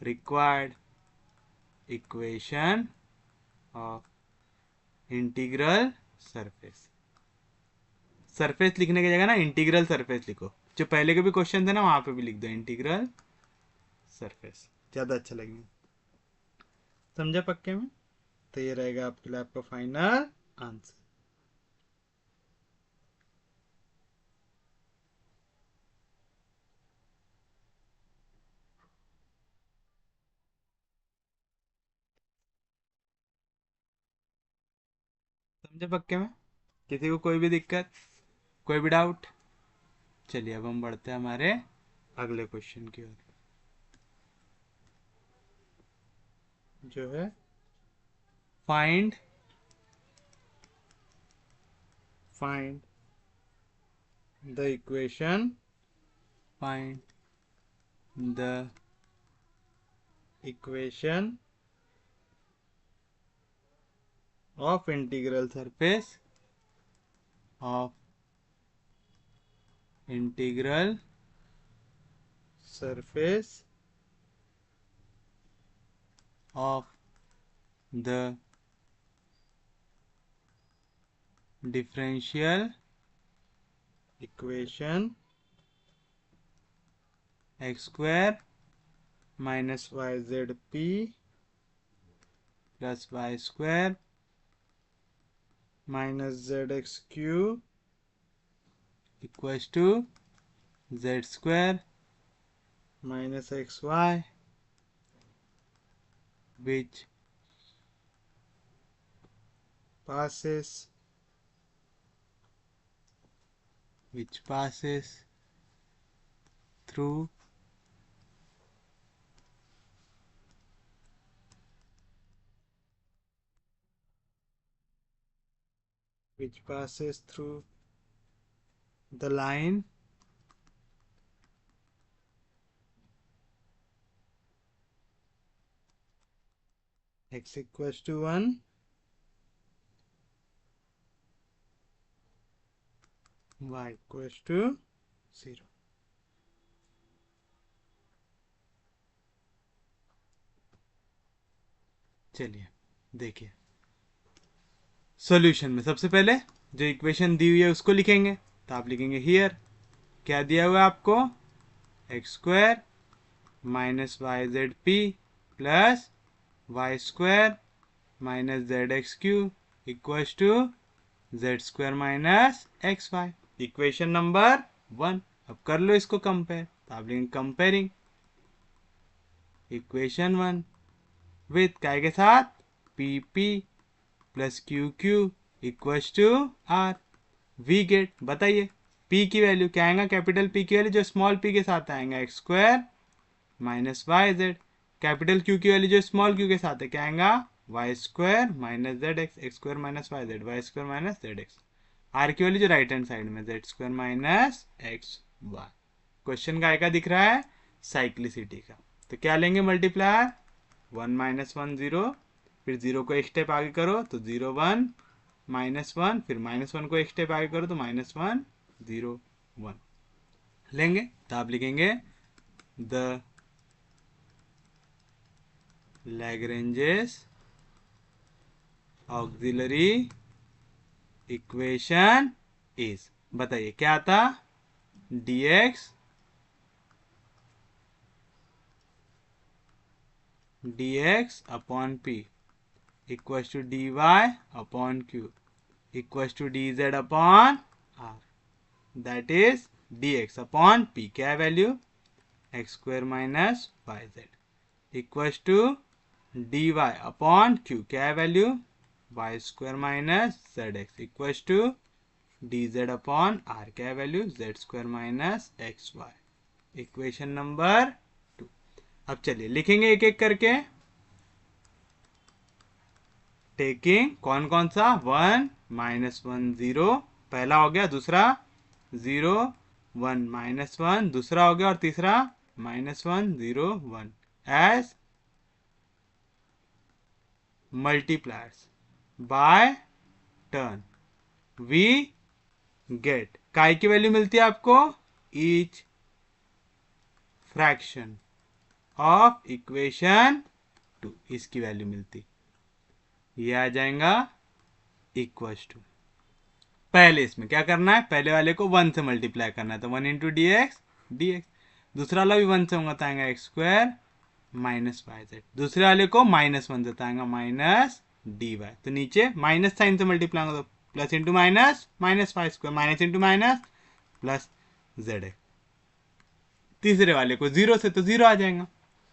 required equation of integral surface। Surface लिखने की जगह ना इंटीग्रल सरफेस लिखो, जो पहले के भी क्वेश्चन थे ना वहां पे भी लिख दो इंटीग्रल सरफेस, ज्यादा अच्छा लगेगा। समझा पक्के में? तो ये रहेगा आपके लिए आपका फाइनल आंसर। समझे पक्के में? किसी को कोई भी दिक्कत, कोई भी डाउट? चलिए अब हम बढ़ते हैं हमारे अगले क्वेश्चन की ओर, जो है find the equation of integral surface of the differential equation x square minus yzp plus y square minus zx cube equals to z square minus xy, which passes through the line x equals to 1, y equals to 0। चलिए देखिए solution में सबसे पहले जो equation दी हुई है उसको लिखेंगे, तो आप लिखेंगे हियर क्या दिया हुआ है आपको, x square minus y z p plus Y square minus z x q equals to z square minus x y, equation number 1। अब कर लो इसको कंपेयर, तो आप लिखेंगे कंपेयरिंग इक्वेशन 1 विथ काय के साथ, P P plus Q Q equals to are, we get, बताइए p की वैल्यू क्या आएगा, कैपिटल P की वैल्यू जो स्मॉल p के साथ आएगा x square minus y z, कैपिटल Q की वैल्यू जो स्मॉल q के साथ है क्या आएगा, Y square minus z x, x square minus y z, y square minus z x, r की वैल्यू जो राइट हैंड साइड में Z square minus x y. Question का आएगा दिख रहा है साइक्लिसिटी का, तो क्या लेंगे मल्टीप्लायर 1 माइनस 1 0, फिर 0 को एक स्टेप आगे करो तो 0 1 -1, फिर -1 को एक स्टेप आगे करो तो -1 0 1 लेंगे, तो आप लिखेंगे the Lagrange's auxiliary equation is, बताइए क्या था, dx upon p equals to dy upon q equals to dz upon r, that is dx upon p क्या है value, x square minus yz equals to dy upon q क्या है value, y square minus zx equals to dz upon r क्या है value, z square minus xy, equation number 2। अब चलिए लिखेंगे एक एक करके, टेकिंग कौन कौन सा, 1 -1 0 पहला हो गया, दूसरा 0 1 -1 दूसरा हो गया, और तीसरा -1 0 1 as multipliers by turn we get, k की वैल्यू मिलती है आपको, ईच फ्रैक्शन ऑफ इक्वेशन 2 इसकी वैल्यू मिलती, ये आ जाएगा इक्वल्स टू, पहले इसमें क्या करना है, पहले वाले को 1 से मल्टीप्लाई करना है, तो 1 इंटू डी एक्स, दूसरा वाला भी 1 से होगा तो आएगा x square minus y z, दूसरे वाले को -1 से आएगा माइनस डी वाई, तो नीचे माइनस साइन से मल्टीप्लाई होगा तो plus into minus minus Y square minus into minus plus z x, तीसरे वाले को 0 से तो 0 आ जाएगा,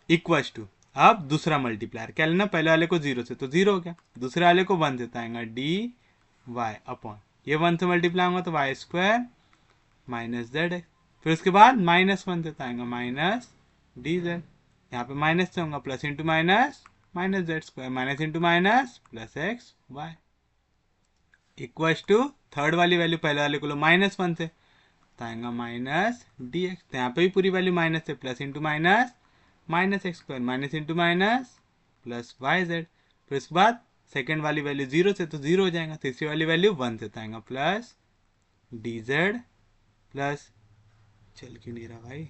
इक्वल्स टू, अब दूसरा मल्टीप्लायर क्या लेना, पहले वाले को 0 से तो 0 हो गया, दूसरे वाले को 1 से आएगा डी वाई अपॉन, ये 1 से मल्टीप्लाई होगा तो y square minus z x, फिर उसके बाद -1 से आएगा माइनस डी जेड, यहाँ पे माइनस से होगा plus into minus minus z square minus into minus plus x y, equals to third वाली वैल्यू पहले वाले को लो -1 से तो आएगा माइनस डी एक्स, तो यहाँ पे भी पूरी वैल्यू माइनस से, plus into minus minus x square minus into minus plus y z, फिर उसके बाद सेकेंड वाली वैल्यू 0 से तो 0 हो जाएगा, तीसरी वाली वैल्यू 1 से तो आएगा प्लस डी जेड प्लस, चल क्यों नहीं रहा भाई,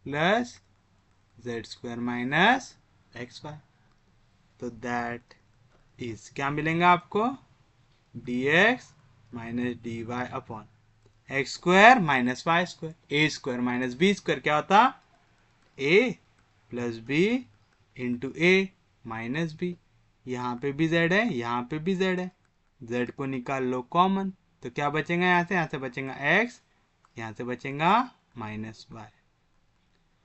plus z square minus x y, तो दैट इज क्या मिलेगा आपको, d x minus d Y upon x square minus Y square, a square minus b square क्या होता, a plus b into a minus b, यहाँ पे भी Z है यहाँ पे भी जेड है, जेड को निकाल लो कॉमन, तो क्या बचेगा यहाँ से बचेगा एक्स, यहाँ से बचेगा माइनस वाई,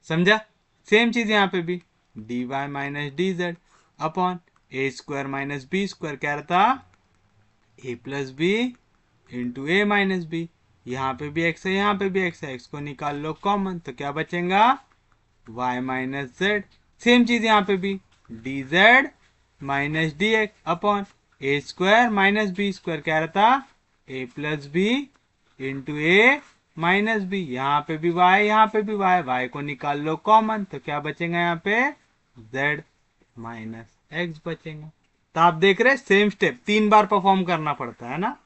समझा, सेम चीज यहाँ पे भी d y minus d Z upon a square minus b square क्या रहता, a plus b into a minus b, यहाँ पे भी एक्स है यहाँ पे भी एक्स है, एक्स को निकाल लो कॉमन, तो क्या बचेगा y माइनस जेड, सेम चीज यहाँ पे भी d z minus d x upon a square minus b square क्या रहता, a plus b into a minus b, यहाँ पे भी y यहाँ पे भी y को निकाल लो कॉमन, तो क्या बचेगा यहाँ पे z माइनस एक्स बचेगा, तो आप देख रहे सेम स्टेप 3 बार परफॉर्म करना पड़ता है ना,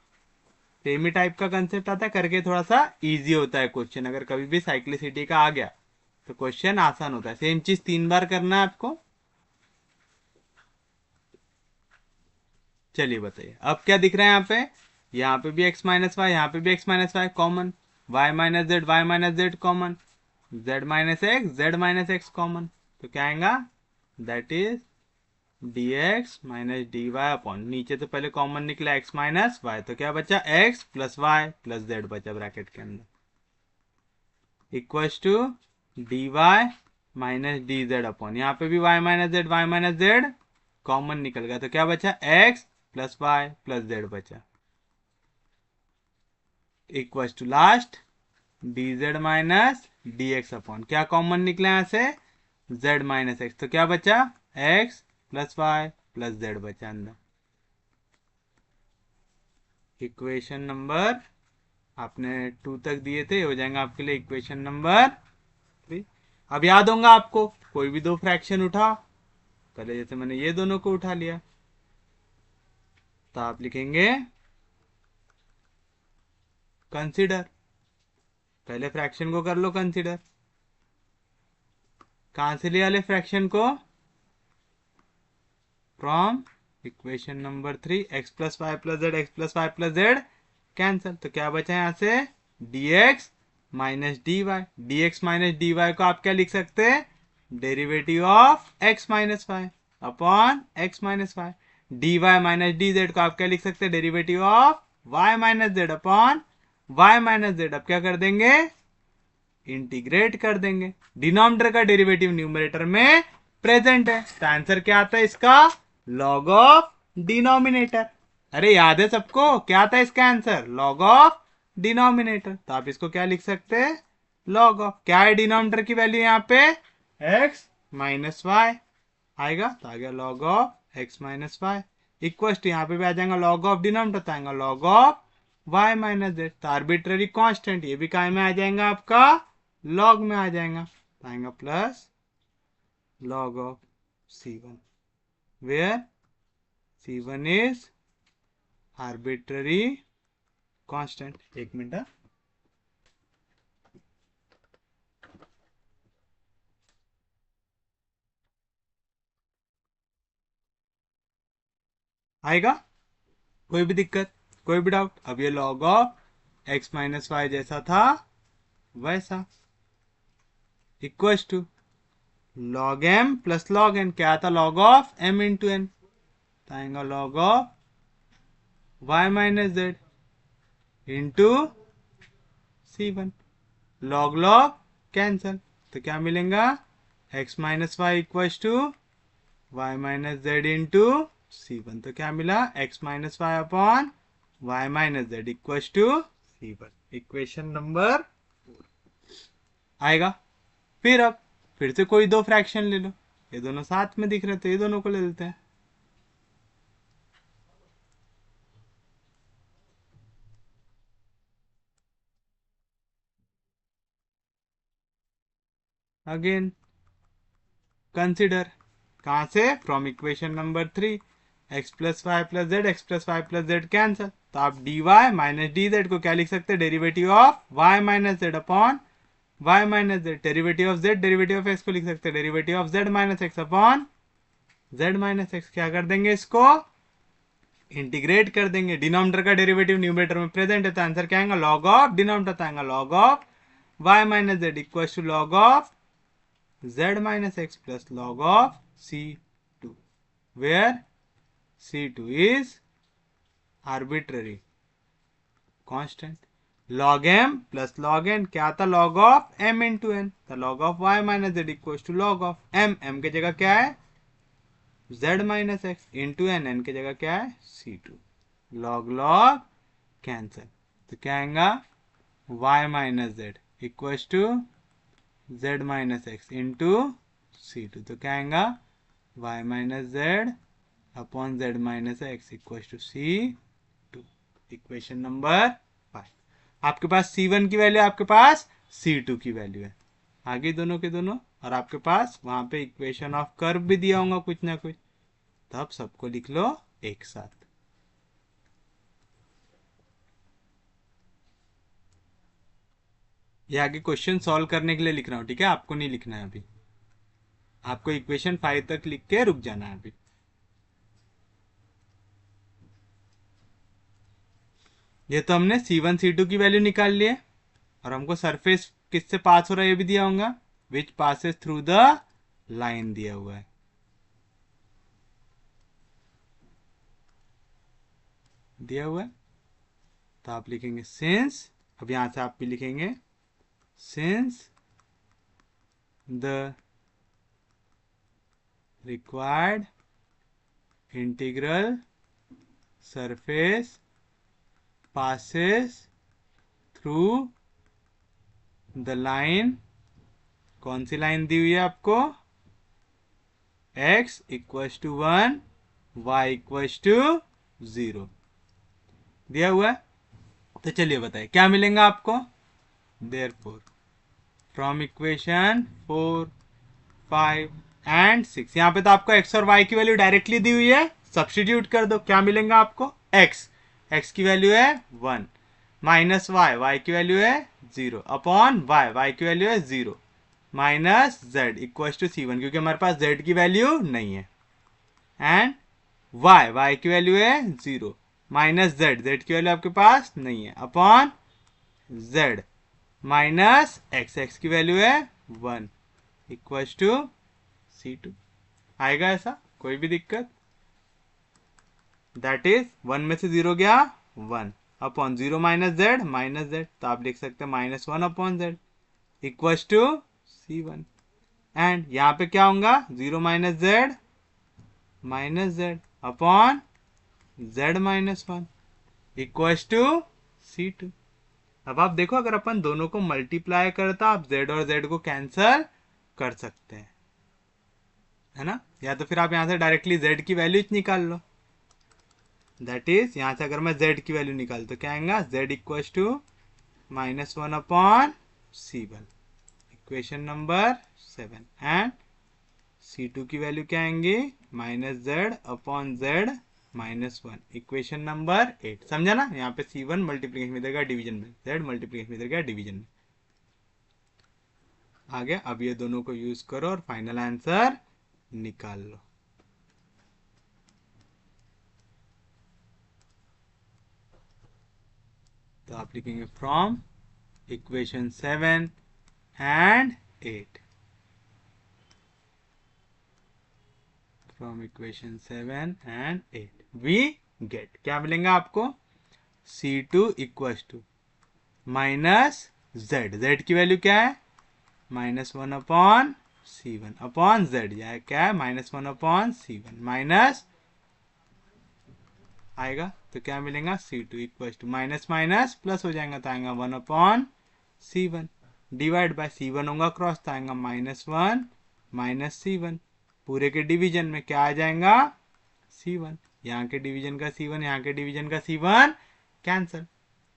सेम ही टाइप का कंसेप्ट आता है, करके थोड़ा सा इजी होता है क्वेश्चन, अगर कभी भी साइक्लिसिटी का आ गया तो क्वेश्चन आसान होता है, सेम चीज 3 बार करना है आपको। चलिए बताइए अब क्या दिख रहा है यहाँ पे भी x माइनस वाई, यहाँ पे भी x minus y common, y minus z common, z minus x common, तो क्या आएगा, that is dx minus dy upon, नीचे तो पहले कॉमन निकला x माइनस वाई, तो क्या बचा x plus y plus z बचा ब्रैकेट के अंदर, equals to dy minus d Z upon, यहाँ पे भी y माइनस जेड कॉमन निकल गया, तो क्या बचा x plus y plus z बचा, equals to last d z minus d x upon, क्या कॉमन निकला यहाँ से z माइनस एक्स, तो क्या बचा x plus y plus z बचा अंदर, इक्वेशन नंबर आपने 2 तक दिए थे, हो जाएगा आपके लिए इक्वेशन नंबर 3। अब याद होगा आपको, कोई भी 2 फ्रैक्शन उठा, पहले जैसे मैंने ये दोनों को उठा लिया, तो आप लिखेंगे कंसीडर पहले फ्रैक्शन को कर लो कंसीडर। कहां से लिया ले फ्रैक्शन को? From equation number 3, x plus y plus z, x plus y plus z cancel. तो क्या बचा यहाँ से? dx minus d y. D x minus d y को आप क्या लिख सकते हैं? Derivative of x minus y upon x minus y. D y minus d z को आप क्या लिख सकते हैं? Derivative of y minus z upon y minus z. अब क्या कर देंगे? इंटीग्रेट कर देंगे। डिनोमिनेटर का डेरिवेटिव न्यूमरेटर में प्रेजेंट है, तो आंसर क्या आता है इसका? Log of denominator. अरे याद है सबको क्या आता है इसका आंसर? Log of denominator. तो आप इसको क्या लिख सकते हैं? लॉग ऑफ, क्या है डिनोमिनेटर की वैल्यू यहाँ पे? x माइनस वाई आएगा, तो आ गया log of x minus y equal to, यहाँ पे भी आ जाएगा लॉग ऑफ डिनोमिनेटर, तो आएगा log of y minus Z. तो आर्बिट्ररी कांस्टेंट ये भी काय में आ जाएगा? आपका लॉग में आ जाएगा, तो आएगा plus log of C1 where C1 is arbitrary constant। एक मिनट, आएगा? कोई भी दिक्कत, कोई भी डाउट? अब ये log of x minus y जैसा था वैसा equal to log m plus log n। क्या था? log of m into n, तो आएगा log ऑफ y minus z into C1। Log log cancel, तो क्या मिलेगा? x minus y equal to y minus z into C1। तो क्या मिला? x minus y upon y minus z equal to C1। Equation number 4 आएगा। फिर अब फिर से कोई दो फ्रैक्शन ले लो, ये दोनों साथ में दिख रहे थे, ये दोनों को ले लेते हैं। अगेन कंसिडर, कहां से? From equation number 3, x plus y plus z, x plus y plus z cancel. तो आप d y minus d z को क्या लिख सकते हैं? Derivative of y minus z upon y minus z. Derivative of z, derivative of x को लिख सकते हैं derivative of z minus x upon z minus x. क्या कर देंगे? इसको इंटीग्रेट कर देंगे। डिनोमिनेटर का डेरिवेटिव न्यूमरेटर में प्रेजेंट है, तो आंसर क्या आएगा? लॉग ऑफ डिनोमिनेटर आएगा log of y minus z equal to log of z minus x plus log of C2 where C2 is arbitrary constant। log m plus log n क्या था? log of m into n, तो log of y minus z equals to log of m। m की जगह क्या है? z minus x into n, n की जगह क्या है? C2। log log कैंसिल, तो क्या आएगा? y minus z equals to z minus x into C2। तो क्या आएगा? y minus z upon z minus x equal to C2। Equation number 5। आपके पास C1 की वैल्यू, आपके पास C2 की वैल्यू है, आगे दोनों के दोनों, और आपके पास वहां पे इक्वेशन ऑफ कर्व भी दिया होगा कुछ ना कुछ, तो आप सबको लिख लो एक साथ। ये आगे क्वेश्चन सॉल्व करने के लिए लिख रहा हूं, ठीक है? आपको नहीं लिखना है अभी, आपको इक्वेशन 5 तक लिख के रुक जाना है अभी। ये तो हमने C1 C2 की वैल्यू निकाल ली है, और हमको सरफेस किससे पास हो रहा है ये भी दिया होगा, विच पासेस थ्रू द लाइन दिया हुआ है। दिया हुआ है, तो आप लिखेंगे सिंस, अब यहां से आप भी लिखेंगे since the required integral surface passes through the line। कौन सी लाइन दी हुई है आपको? x equals to 1 y equals to 0 दिया हुआ है। तो चलिए बताइए क्या मिलेगा आपको? देयरफॉर फ्रॉम इक्वेशन 4, 5 एंड 6, यहाँ पे तो आपको x और y की वैल्यू डायरेक्टली दी हुई है, सब्स्टिट्यूट कर दो। क्या मिलेगा आपको? x की वैल्यू है 1 माइनस y की वैल्यू है 0 अपॉन वाई, वाई की वैल्यू है 0 minus z equal to C1, क्योंकि हमारे पास जेड की वैल्यू नहीं है, एंड वाई, वाई की वैल्यू है 0 माइनस जेड, जेड की वैल्यू आपके पास नहीं है, upon z minus x, x की वैल्यू है 1 इक्वल टू C2। आएगा ऐसा कोई भी दिक्कत? दैट इज 1 में से 0 गया 1 अपॉन 0 माइनस जेड, तो आप लिख सकते हैं -1 upon z equal to C1। And यहाँ पे क्या होगा, 0 minus z upon z -1 equal to C2। अब आप देखो, अगर अपन दोनों को मल्टीप्लाई करता, आप z और z को कैंसल कर सकते हैं, है ना? या तो फिर आप यहां से डायरेक्टली z की वैल्यू निकाल लो। दैट इज यहां से अगर मैं z की वैल्यू निकाल तो क्या आएगा, z equal to -1 upon C1, equation number 7। And C2 की वैल्यू क्या आएंगी, -z upon z -1, equation number 8। समझा ना? यहाँ पे C1 मल्टीप्लीकेशन में देगा डिवीजन में, z मल्टीप्लीकेशन में देगा डिवीजन में। आगे अब ये दोनों को यूज करो और फाइनल आंसर निकाल लो। तो आप लिखेंगे from equation 7 and 8, from equation 7 and 8 we get, क्या मिलेगा आपको, C2 equal to minus z, z की वैल्यू क्या है, -1 अपॉन C1 अपॉन जेड, या क्या है, -1 अपॉन C1 माइनस आएगा तो क्या मिलेगा, C2 equal to minus minus plus हो जाएगा तो आएगा 1 upon C1 divide by C1 होगा क्रॉस तो आएगा -1 माइनस C1, पूरे के डिवीजन में क्या आ जाएगा, C1, यहाँ के डिवीजन का C1, यहाँ के डिवीजन का C1 कैंसल,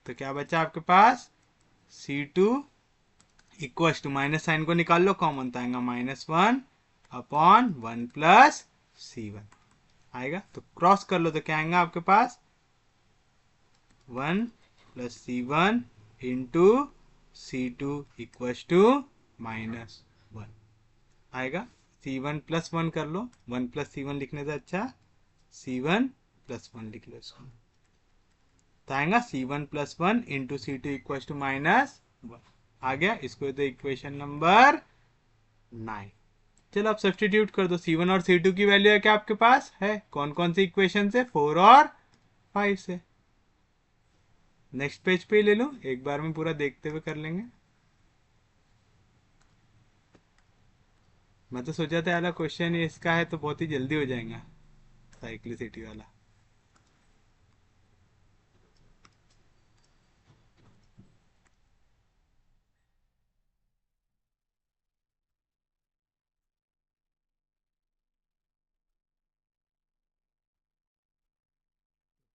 तो क्या बचा आपके पास, C2 equal to minus sign को निकाल लो कॉमन तो आएगा -1 अपॉन 1 प्लस C1 आएगा, तो क्रॉस कर लो तो क्या आएगा आपके पास, 1 plus C1 into C2 equal to -1 आएगा। C1 प्लस 1 कर लो, 1 प्लस C1 लिखने से अच्छा C1 प्लस 1 लिख लो इसको, तो आएगा C1 plus 1 into C2 equal to -1 आ गया। इसको तो इक्वेशन नंबर 9। चलो आप सब्सटीट्यूट कर दो, C1 और C2 की वैल्यू है क्या आपके पास है, कौन कौन सी इक्वेशन से, 4 और 5 से। नेक्स्ट पेज पे ही ले लो, एक बार में पूरा देखते हुए कर लेंगे। मैं तो सोचा था वाला क्वेश्चन इसका है तो बहुत ही जल्दी हो जाएगा, साइक्लिसिटी वाला।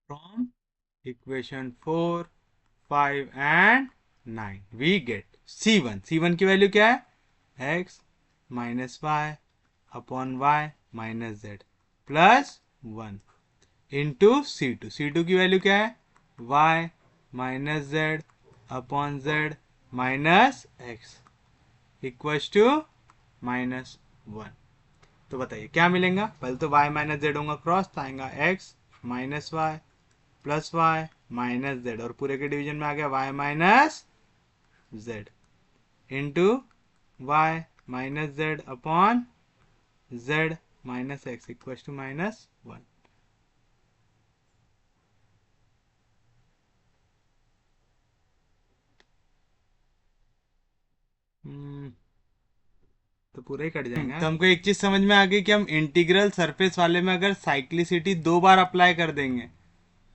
From equation 4, 5 and 9 we get C1, C1 की वैल्यू क्या है, x minus y upon y minus z plus 1 into C2, C2 की वैल्यू क्या है, y minus z upon z minus x equal to -1। तो बताइए क्या मिलेगा, पहले तो y माइनस जेड होगा क्रॉस तो आएगा x minus y plus y minus Z, और पूरे के डिवीजन में आ गया y minus z into y minus z upon z minus x equal to -1। तो पूरा ही कट जाएगा। तो हमको एक चीज समझ में आ गई कि हम इंटीग्रल सरफेस वाले में अगर साइक्लिसिटी 2 बार अप्लाई कर देंगे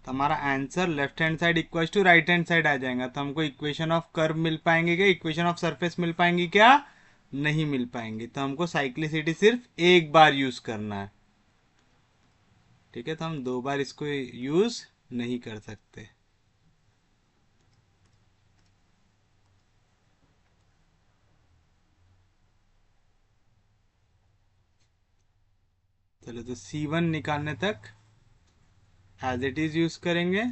तो हमारा answer left hand side equal to right hand side आ जाएगा। तो हमको इक्वेशन ऑफ कर्व मिल पाएंगे क्या, इक्वेशन ऑफ सरफेस मिल पाएंगी क्या, नहीं मिल पाएंगे। तो हमको साइक्लिसिटी सिर्फ एक बार यूज करना है, ठीक है। तो हम 2 बार इसको यूज नहीं कर सकते। चलो तो C1 निकालने तक एज इट इज यूज करेंगे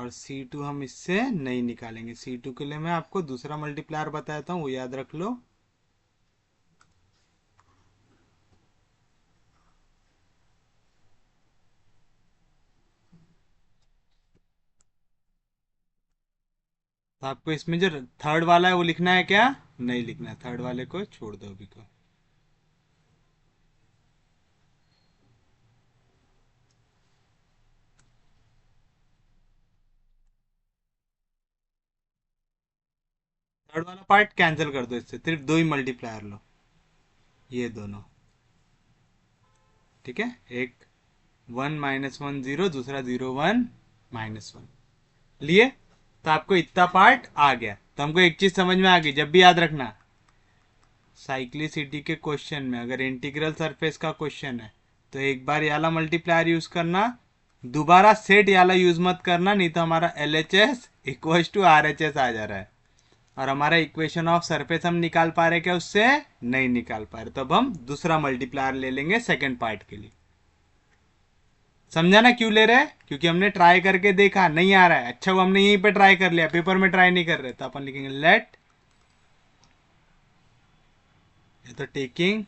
और C2 हम इससे नहीं निकालेंगे। C2 के लिए मैं आपको दूसरा मल्टीप्लायर बताता हूँ, वो याद रख लो। तो आपको इसमें जो थर्ड वाला है वो लिखना है क्या? नहीं लिखना है, थर्ड वाले को छोड़ दो अभी को। थर्ड वाला पार्ट कैंसिल कर दो, इससे सिर्फ दो ही मल्टीप्लायर लो, ये दोनों। ठीक है, एक 1 - 1 0, दूसरा 0 1 - 1 लिए। तो आपको इतना पार्ट आ गया। तो हमको एक चीज समझ में आ गई, जब भी याद रखना साइक्लिसिटी के क्वेश्चन में अगर इंटीग्रल सरफेस का क्वेश्चन है तो एक बार याला मल्टीप्लायर यूज करना, दोबारा सेट याला यूज मत करना, नहीं तो हमारा LHS इक्वल टू RHS आ जा रहा है और हमारा इक्वेशन ऑफ सरफेस हम निकाल पा रहे क्या? उससे नहीं निकाल पा रहे। तो अब हम दूसरा मल्टीप्लायर ले लेंगे सेकेंड पार्ट के लिए। समझा ना क्यों ले रहे हैं? क्योंकि हमने ट्राई करके देखा नहीं आ रहा है। अच्छा, वो हमने यहीं पे ट्राई कर लिया, पेपर में ट्राई नहीं कर रहे, तो अपन लिखेंगे लेट, ये तो taking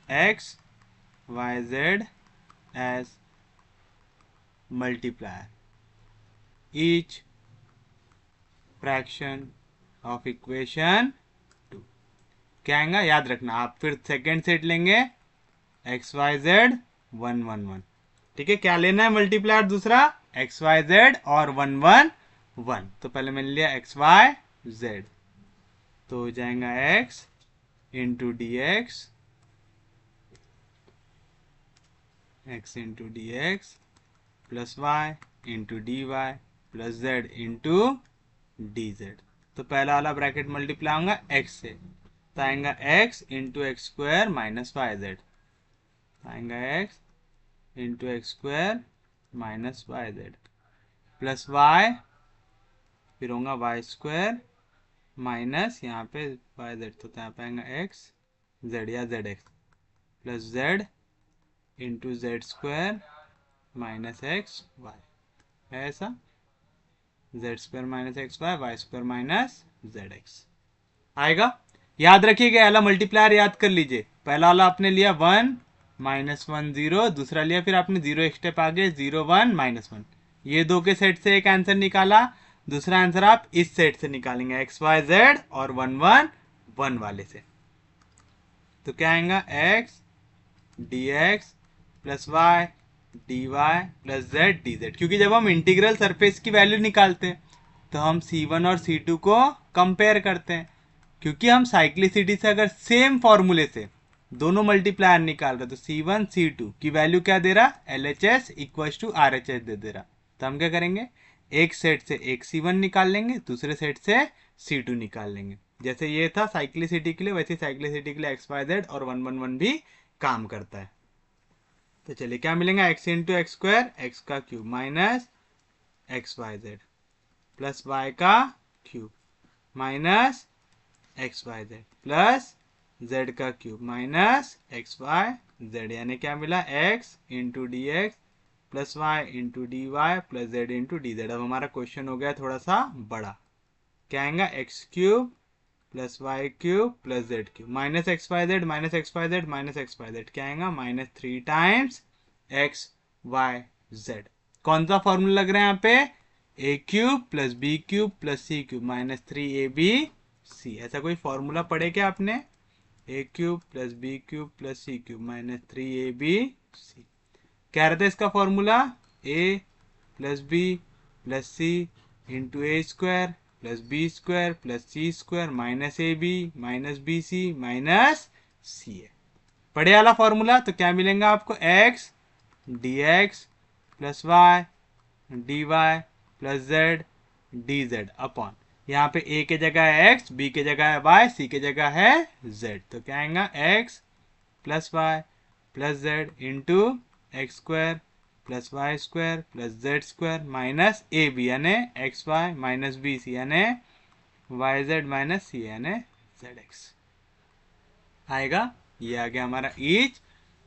x y z as multiplier, each fraction of equation 2। क्या आएगा याद रखना, आप फिर सेकेंड सेट लेंगे एक्स वाई जेड 1 1 1। ठीक है, क्या लेना है मल्टीप्लायर दूसरा? एक्स वाई जेड और 1 1 1। तो पहले मैंने लिया एक्स वाई जेड, तो हो जाएगा x into d x, x into d x plus y into d y plus z into d z. तो पहला वाला ब्रैकेट मल्टीप्लाई होगा x से, तो आएगा x into x square minus y z, आएगा x into x square minus y z plus y, फिर होगा वाई स्क्वायर माइनस यहाँ पे वाई जेड, तो यहाँ पे आएगा एक्स जेड या z x plus z into z square minus x y, है ऐसा? Z square minus x y, y square minus z x आएगा। याद रखिएगा, पहला मल्टीप्लायर याद कर लीजिए। पहला वाला आपने लिया 1 - 1 0, दूसरा लिया फिर आपने 0 एक स्टेप आगे 0 1 -1, ये दो के सेट से एक आंसर निकाला। दूसरा आंसर आप इस सेट से निकालेंगे एक्स वाई जेड और 1 1 1 वाले से। तो क्या आएगा x d x plus y d y plus z d z. क्योंकि जब हम इंटीग्रल सरफेस की वैल्यू निकालते हैं तो हम C1 और C2 को कंपेयर करते हैं। क्योंकि हम साइक्लिसिटी से अगर सेम फॉर्मूले से दोनों मल्टीप्लायर निकाल रहे तो C1 C2 की वैल्यू क्या दे रहा? LHS इक्वल टू RHS दे रहा। तो हम क्या करेंगे, एक सेट से एक C1 निकाल लेंगे, दूसरे सेट से C2 निकाल लेंगे। जैसे ये था साइक्लिसिटी के लिए, वैसे साइक्लिसिटी के लिए एक्स वाई जेड और 1 1 1 भी काम करता है। तो चलिए क्या मिलेगा, x into x square x का cube minus x Y z plus y का cube minus x Y z plus z का cube minus x Y z, यानी क्या मिला x into d x plus y into d y plus z into d z. अब हमारा question हो गया थोड़ा सा बड़ा। क्या आएगा, x cube plus y cube plus z cube minus x Y z minus x Y z minus x Y z, क्या आएगा -3 टाइम्स एक्स वाई जेड। कौन सा फॉर्मूला लग रहा है यहाँ पे? A cube plus b cube plus c cube -3ab/c। ऐसा कोई फॉर्मूला पढ़े क्या आपने? A cube plus b cube plus c cube -3ab/c। क्या रहता है इसका formula? A plus b plus c into a square plus b square plus c square minus a b minus b c minus c a. पढ़े वाला formula. तो क्या मिलेगा आपको, x d x plus y d y plus z d Z upon, यहाँ पे ए के जगह है एक्स, बी के जगह है वाई, सी के जगह है जेड। तो क्या आएगा, x plus y plus z into x square plus Y square plus z square minus a b यानी x y minus b c यानी वाई जेड माइनस सी यानी जेड एक्स आएगा। ये आ गया हमारा ईच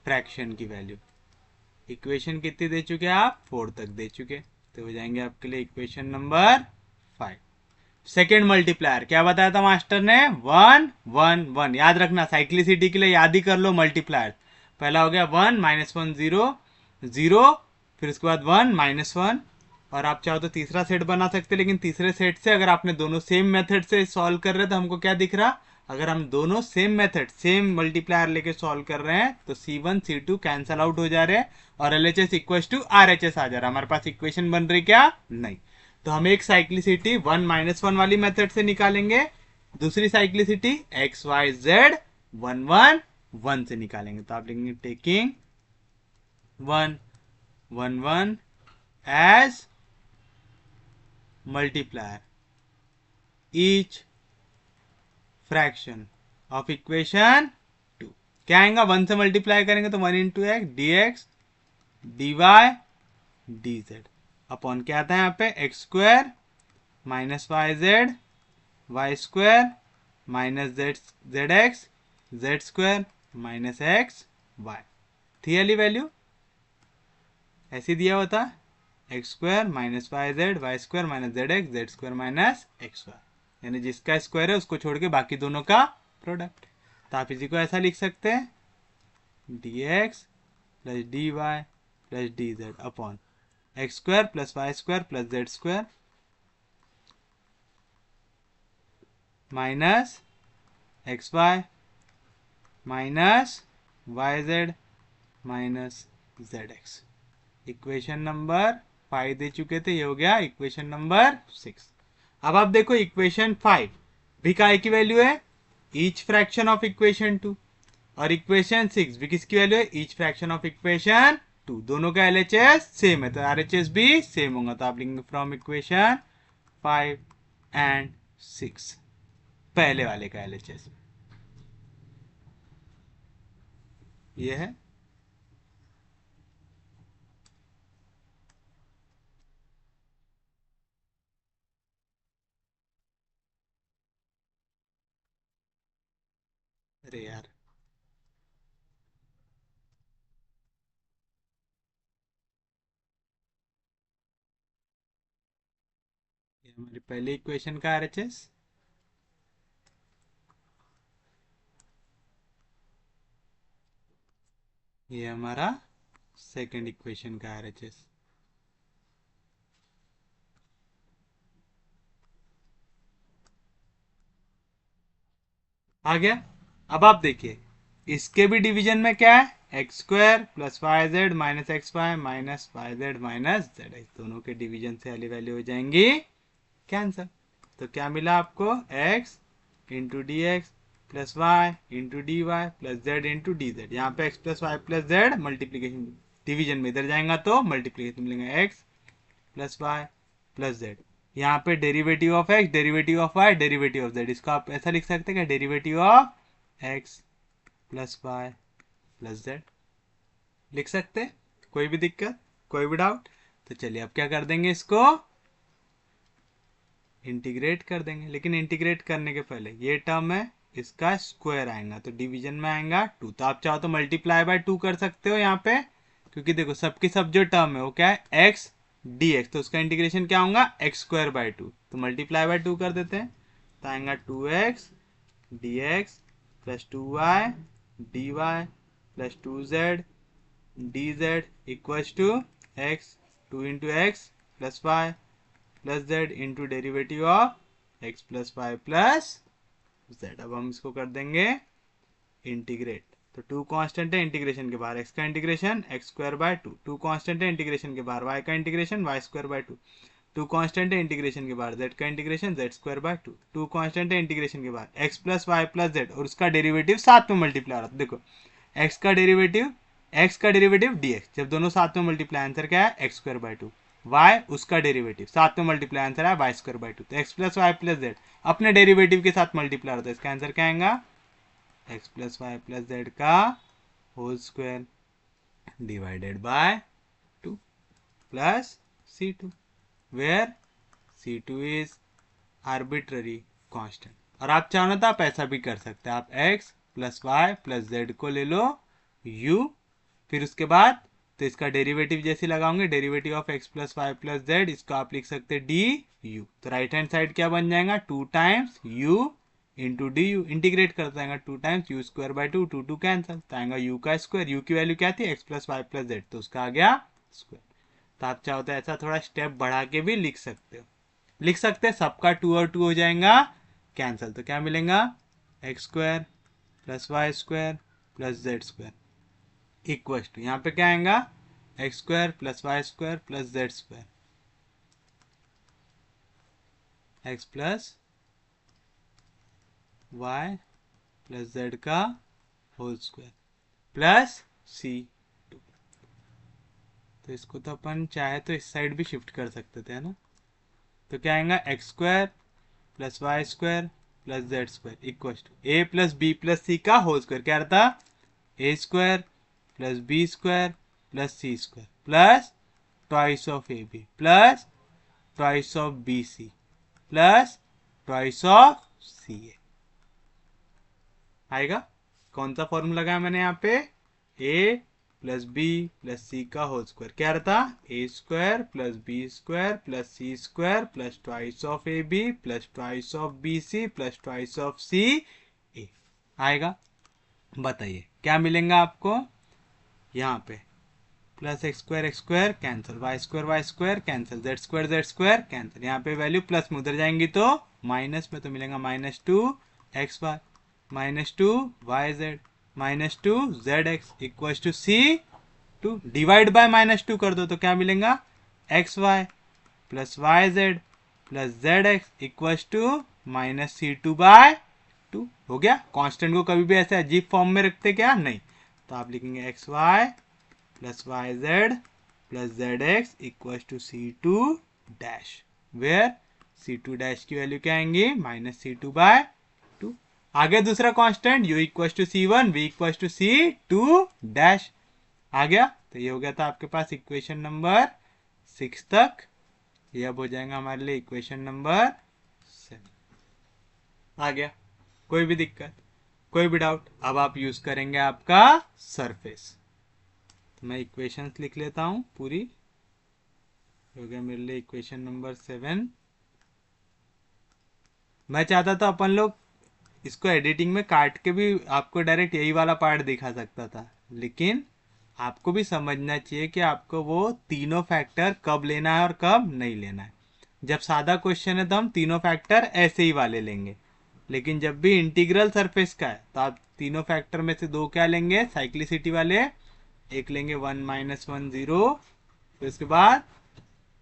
फ्रैक्शन की वैल्यू। इक्वेशन कितनी दे चुके हैं आप? 4 तक दे चुके, तो हो जाएंगे आपके लिए इक्वेशन नंबर 5। सेकेंड मल्टीप्लायर क्या बताया था मास्टर ने? 1 1 1। याद रखना, साइक्लिसिटी के लिए याद ही कर लो मल्टीप्लायर। पहला हो गया 1 -1 0 0, फिर उसके बाद 1 -1। और आप चाहो तो तीसरा सेट बना सकते, लेकिन तीसरे सेट से अगर आपने दोनों सेम मेथड से सॉल्व कर रहे हैं तो हमको क्या दिख रहा? अगर हम दोनों सेम मेथड सेम मल्टीप्लायर लेके सॉल्व कर रहे हैं तो C1 C2 कैंसल आउट हो जा रहे हैं और LHS इक्वल टू RHS आ जा रहा है। हमारे पास इक्वेशन बन रही क्या? नहीं। तो हम एक साइक्लिसिटी 1 -1 वाली मेथड से निकालेंगे, दूसरी साइक्लिसिटी XYZ 1 1 1 से निकालेंगे। तो आप लिखेंगे taking 1 1 1 as multiplier each fraction of equation 2। क्या आएगा? 1 से मल्टीप्लाई करेंगे तो 1 into x dx dy dz upon क्या आता है यहाँ पे? X square minus Y square minus z x z square minus x y. थी वाली वैल्यू ऐसी दिया हुआ था, x square minus Y square minus z square minus x y, यानी जिसका स्क्वायर है उसको छोड़ के बाकी दोनों का प्रोडक्ट। तो आप इसी को ऐसा लिख सकते हैं d x plus d y plus d Z upon x square plus Y square plus z square minus x y minus y z minus z x. Equation number 5 दे चुके थे, ये हो गया इक्वेशन नंबर 6। अब आप देखो इक्वेशन 5 भी काय की वैल्यू है? Each fraction of equation 2। और इक्वेशन 6 भी किसकी वैल्यू है? Each fraction of equation 2। दोनों का LHS सेम है तो RHS भी सेम होगा। तो आप लिखेंगे फ्रॉम इक्वेशन 5 एंड 6 पहले वाले का LHS ये है। अरे यार ये हमारी पहली इक्वेशन का RHS, ये हमारा सेकंड इक्वेशन का RHS आ गया। अब आप देखिए इसके भी डिवीजन में क्या है? X square plus y z minus x y minus y z minus z x, दोनों के डिवीजन से वाली वैल्यू हो जाएंगी कैंसर। तो क्या मिला आपको? X into d x plus y into d y plus z into d z. यहाँ पे x plus y plus z multiplication division में इधर जाएगा तो मल्टीप्लीकेशन मिलेगा x plus y plus z. यहाँ पे derivative of x derivative of y derivative of z, इसको आप ऐसा लिख सकते हैं क्या? Derivative of x plus y plus z लिख सकते हैं। कोई भी दिक्कत, कोई भी डाउट? तो चलिए अब क्या कर देंगे, इसको इंटीग्रेट कर देंगे। लेकिन इंटीग्रेट करने के पहले ये टर्म है इसका स्क्वायर आएगा तो डिवीजन में आएगा 2। तो आप चाहो तो मल्टीप्लाई बाय 2 कर सकते हो यहाँ पे, क्योंकि देखो सबकी सब जो टर्म है वो क्या है? एक्स डी एक्स, तो उसका इंटीग्रेशन क्या होगा? X square by 2। तो मल्टीप्लाई बाय 2 कर देते हैं तो आएगा 2x d x plus 2y d y plus 2z d z equals to x 2 into x plus y plus z into derivative of x plus y plus z. अब हम इसको कर देंगे इंटीग्रेट। तो 2 कांस्टेंट है इंटीग्रेशन के बाहर, x का integration x square by 2, 2 constant है इंटीग्रेशन के बाहर, वाई का integration y square by 2, 2 constant है इंटीग्रेशन के बाहर, जेड का integration z square by 2, 2 constant है इंटीग्रेशन के बाहर x plus y plus z और उसका डेरिवेटिव साथ में मल्टीप्लाई हो रहा है। देखो एक्स का डेरिवेटिव dx, जब दोनों साथ में मल्टीप्लाई आंसर क्या है? X square by 2। y उसका डेरिवेटिव साथ में मल्टीप्लाई आंसर है वाई स्क्वायर बाय 2। तो x plus y plus z अपने डेरिवेटिव के साथ मल्टीप्लाई होता है, इसका आंसर क्या आएगा? X plus y plus z का whole square divided by 2 plus C2 where C2 is arbitrary constant. और आप चाहो तो आप ऐसा भी कर सकते हैं, आप x plus y plus z को ले लो u, फिर उसके बाद तो इसका डेरिवेटिव जैसे लगाओगे, derivative of x plus y plus z, इसको आप लिख सकते हैं डी यू। तो राइट हैंड साइड क्या बन जाएगा, 2 times u into d u. Integrate करता जाएगा 2 times u square by 2, 2 cancel, तो आएगा यू का स्क्वायर। यू की वैल्यू क्या थी, x plus y plus z, तो उसका आ गया स्क्वायर। तो आप चाहो तो ऐसा थोड़ा स्टेप बढ़ा के भी लिख सकते हो। लिख सकते हैं सबका 2 और 2 हो जाएगा कैंसिल, तो क्या मिलेगा, x square plus Y square plus z square equal to, यहाँ पे क्या आएगा, x square plus Y square plus z square, x plus y plus z का होल स्क्वायर प्लस सी। तो इसको तो अपन चाहे तो इस साइड भी शिफ्ट कर सकते थे, है ना। तो क्या आएगा, x square plus Y square plus z square equal to a plus b plus c का होल स्क्वायर। क्या रहता, a square plus b square plus c square plus twice of a b plus twice of b c plus twice of c a आएगा। कौन सा formula लगाया मैंने यहाँ पे, a plus b plus c का होल स्क्वायर। क्या रहता, a square plus b square plus c square plus twice of a b plus twice of b c plus twice of c a आएगा। बताइए क्या मिलेगा आपको, यहाँ पे plus x square cancel, y square cancel, z square cancel, यहाँ पे value plus में उधर जाएंगी तो माइनस में, तो मिलेगा -2 x y -2 y z -2 z x equal to c 2, divide by -2 कर दो तो क्या मिलेगा, x y plus y z plus z x equal to -C2/2 हो गया। कांस्टेंट को कभी भी ऐसे अजीब फॉर्म में रखते क्या, नहीं, तो आप लिखेंगे x y plus y z plus z x equal to C2 dash, where C2 dash की वैल्यू क्या आएंगी, -C2/2। आगे दूसरा constant u equal to C1 v equal to C2 dash आ गया। तो ये हो गया था आपके पास इक्वेशन नंबर 6 तक। ये अब हो जाएगा हमारे लिए इक्वेशन नंबर 7। आ गया, कोई भी दिक्कत, कोई भी डाउट, अब आप यूज करेंगे आपका सरफेस। तो मैं इक्वेशंस लिख लेता हूं पूरी, हो गया मेरे लिए इक्वेशन नंबर 7। मैं चाहता था अपन लोग इसको एडिटिंग में काट के भी आपको डायरेक्ट यही वाला पार्ट दिखा सकता था, लेकिन आपको भी समझना चाहिए कि आपको वो तीनों फैक्टर कब लेना है और कब नहीं लेना है। जब सादा क्वेश्चन है तो हम तीनों फैक्टर ऐसे ही वाले लेंगे, लेकिन जब भी इंटीग्रल सरफेस का है तो आप तीनों फैक्टर में से 2 क्या लेंगे, साइक्लिसिटी वाले, एक लेंगे 1 -1 0, फिर उसके बाद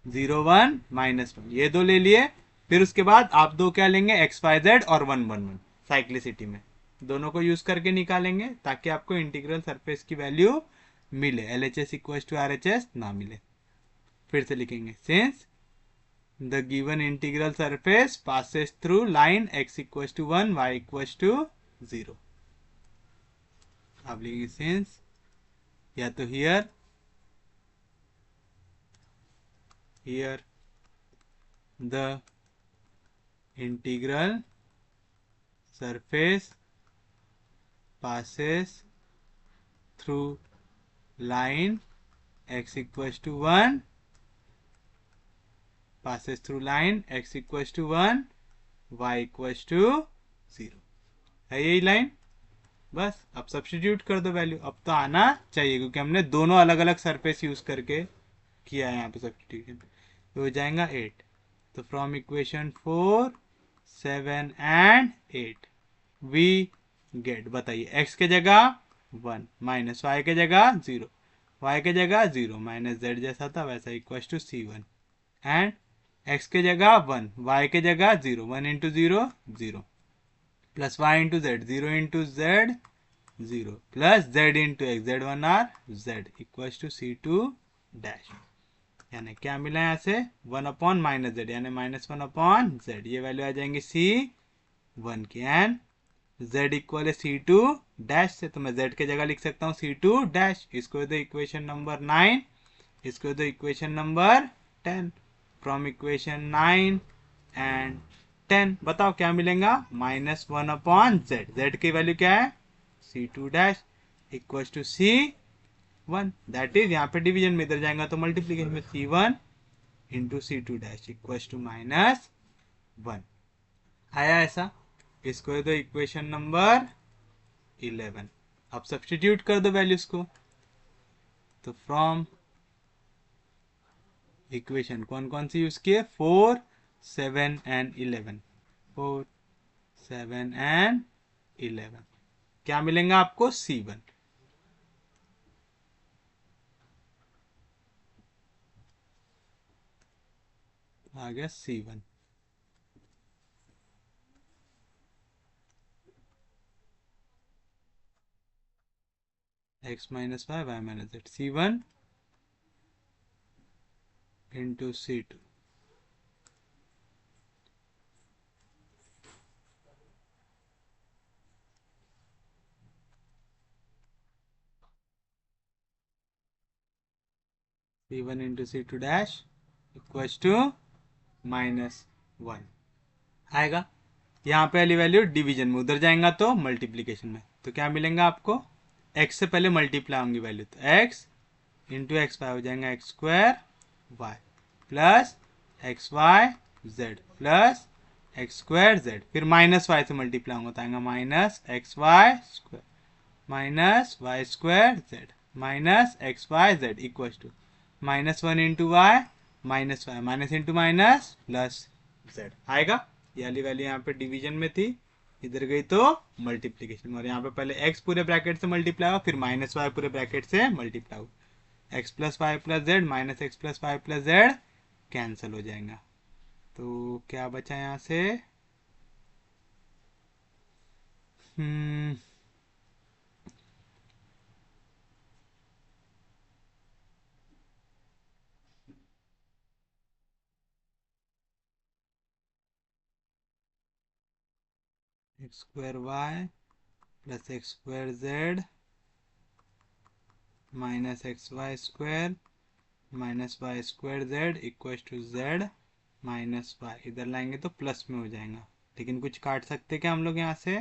0 1 -1, ये 2 ले लिए। फिर उसके बाद आप 2 क्या लेंगे, एक्स वाई जेड और 1 1 1 साइक्लिसिटी में, दोनों को यूज करके निकालेंगे ताकि आपको इंटीग्रल सरफेस की वैल्यू मिले, LHS इक्वल टू RHS ना मिले। फिर से लिखेंगे, since the given integral surface passes through line x equal to 1 y equal to 0। अब लिखेंगे सिंस, या तो here the integral surface passes through line x equals to 1, passes through line x equals to 1 y equals to 0 है यही line. बस अब substitute कर दो वैल्यू, अब तो आना चाहिए क्योंकि हमने दोनों अलग अलग सरफेस यूज करके किया है यहाँ पे सब्स्टिट्यूशन। तो हो जाएगा 8। तो from equation 4 7 and 8 we get, बताइए x के जगह 1 माइनस वाई के जगह 0, y के जगह 0 माइनस जेड जैसा था वैसा equal to C1, and x के जगह 1 y के जगह 0, 1 into 0 0 plus y into z 0 into z 0 plus z into x z 1 or z equal to C2 dash. यानी क्या मिला यहाँ से, 1 अपॉन माइनस जेड यानी -1 अपॉन जेड, ये वैल्यू आ जाएंगी C1 की, एंड z इक्वल है C2 डैश से, तो मैं z के जगह लिख सकता हूँ C2 डैश। इसको दो इक्वेशन नंबर 9, इसको दो equation number 10। From equation 9 and 10 बताओ क्या मिलेगा, -1 अपॉन जेड, जेड की वैल्यू क्या है C2 dash equal to C 1, that is यहाँ पे डिवीजन में, इधर जाएगा तो मल्टीप्लीकेशन में, C1 into C2 dash equal to -1 आया ऐसा। इसको दो इक्वेशन नंबर 11। अब सब्स्टिट्यूट कर दो वैल्यूज को, तो फ्रॉम इक्वेशन कौन कौन सी यूज किए, 4, 7 एंड 11, 4, 7 एंड 11 क्या मिलेगा आपको, C1। आ गया C1। x minus y, y minus z, C1 into C2। C1 into C2 dash equal to -1 आएगा। यहाँ पे वाली वैल्यू डिवीजन में, उधर जाएगा तो मल्टीप्लीकेशन में, तो क्या मिलेगा आपको, x से पहले मल्टीप्लाई होंगी वैल्यू, तो x इंटू एक्स वाई हो जाएगा x square y plus x Y z plus x square z, फिर माइनस वाई से मल्टीप्लाई होगा तो आएगा minus x y square minus Y square z minus x Y z equal to -1 into y minus y minus into minus plus z आएगा। ये वाली value यहाँ पे डिवीजन में थी, इधर गई तो मल्टीप्लीकेशन में, और यहाँ पे पहले x पूरे ब्रैकेट से मल्टीप्लाई हुआ, फिर माइनस वाई पूरे ब्रैकेट से मल्टीप्लाई हुआ, x plus y plus z minus x plus y plus z cancel हो जाएगा। तो क्या बचा यहाँ से, x square y plus x square z minus x y square minus Y square z equal to z minus y, इधर लाएंगे तो प्लस में हो जाएगा, लेकिन कुछ काट सकते क्या हम लोग यहाँ से,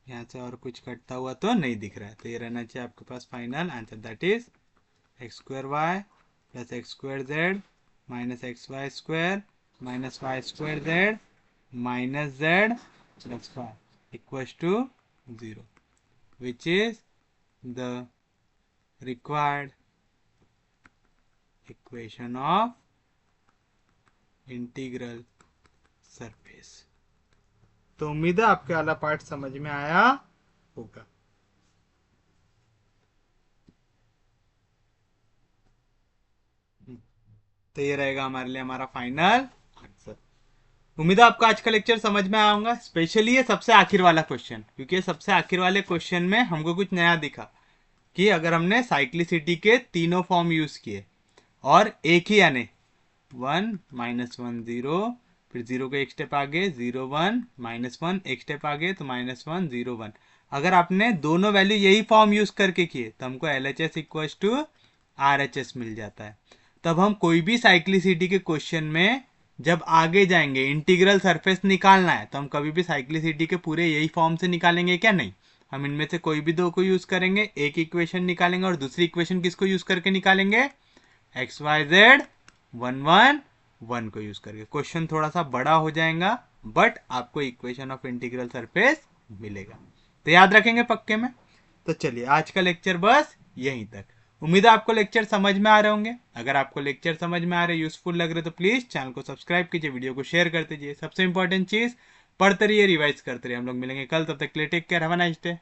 यहाँ से और कुछ कटता हुआ तो नहीं दिख रहा है, तो ये रहना चाहिए आपके पास final answer, that is x square y plus x square z minus x y square minus Y square z minus z plus y equal to 0, which is the required equation of integral surface. तो उम्मीद है आपके वाला part समझ में आया होगा। तो ये रहेगा हमारे लिए हमारा फाइनल आंसर। उम्मीद है आपको आज का लेक्चर समझ में आया होगा, स्पेशली ये सबसे आखिर वाला क्वेश्चन, क्योंकि सबसे आखिर वाले क्वेश्चन में हमको कुछ नया दिखा कि अगर हमने साइक्लिसिटी के तीनों फॉर्म यूज किए और एक ही आने 1 -1 0, फिर 0 के एक स्टेप आगे 0 1 -1 एक स्टेप आगे तो -1 0 1, अगर आपने दोनों वैल्यू यही फॉर्म यूज करके किए तो हमको LHS इक्वल टू RHS मिल जाता है। तब हम कोई भी साइक्लिसिटी के क्वेश्चन में जब आगे जाएंगे, इंटीग्रल सरफेस निकालना है, तो हम कभी भी साइक्लिसिटी के पूरे यही फॉर्म से निकालेंगे क्या, नहीं, हम इनमें से कोई भी दो को यूज करेंगे, एक इक्वेशन निकालेंगे और दूसरी इक्वेशन किसको यूज करके निकालेंगे, एक्स वाई जेड 1 1 1 को यूज करके। क्वेश्चन थोड़ा सा बड़ा हो जाएगा बट आपको इक्वेशन ऑफ इंटीग्रल सरफेस मिलेगा, तो याद रखेंगे पक्के में। तो चलिए आज का लेक्चर बस यहीं तक, उम्मीद है आपको लेक्चर समझ में आ रहे होंगे। अगर आपको लेक्चर समझ में आ रहे, यूजफुल लग रहे तो प्लीज चैनल को सब्सक्राइब कीजिए, वीडियो को शेयर कर दीजिए। सबसे इंपॉर्टेंट चीज, पढ़ते रहिए, रिवाइज करते रहिए। हम लोग मिलेंगे कल, तब तक के लिए take care, have a nice day.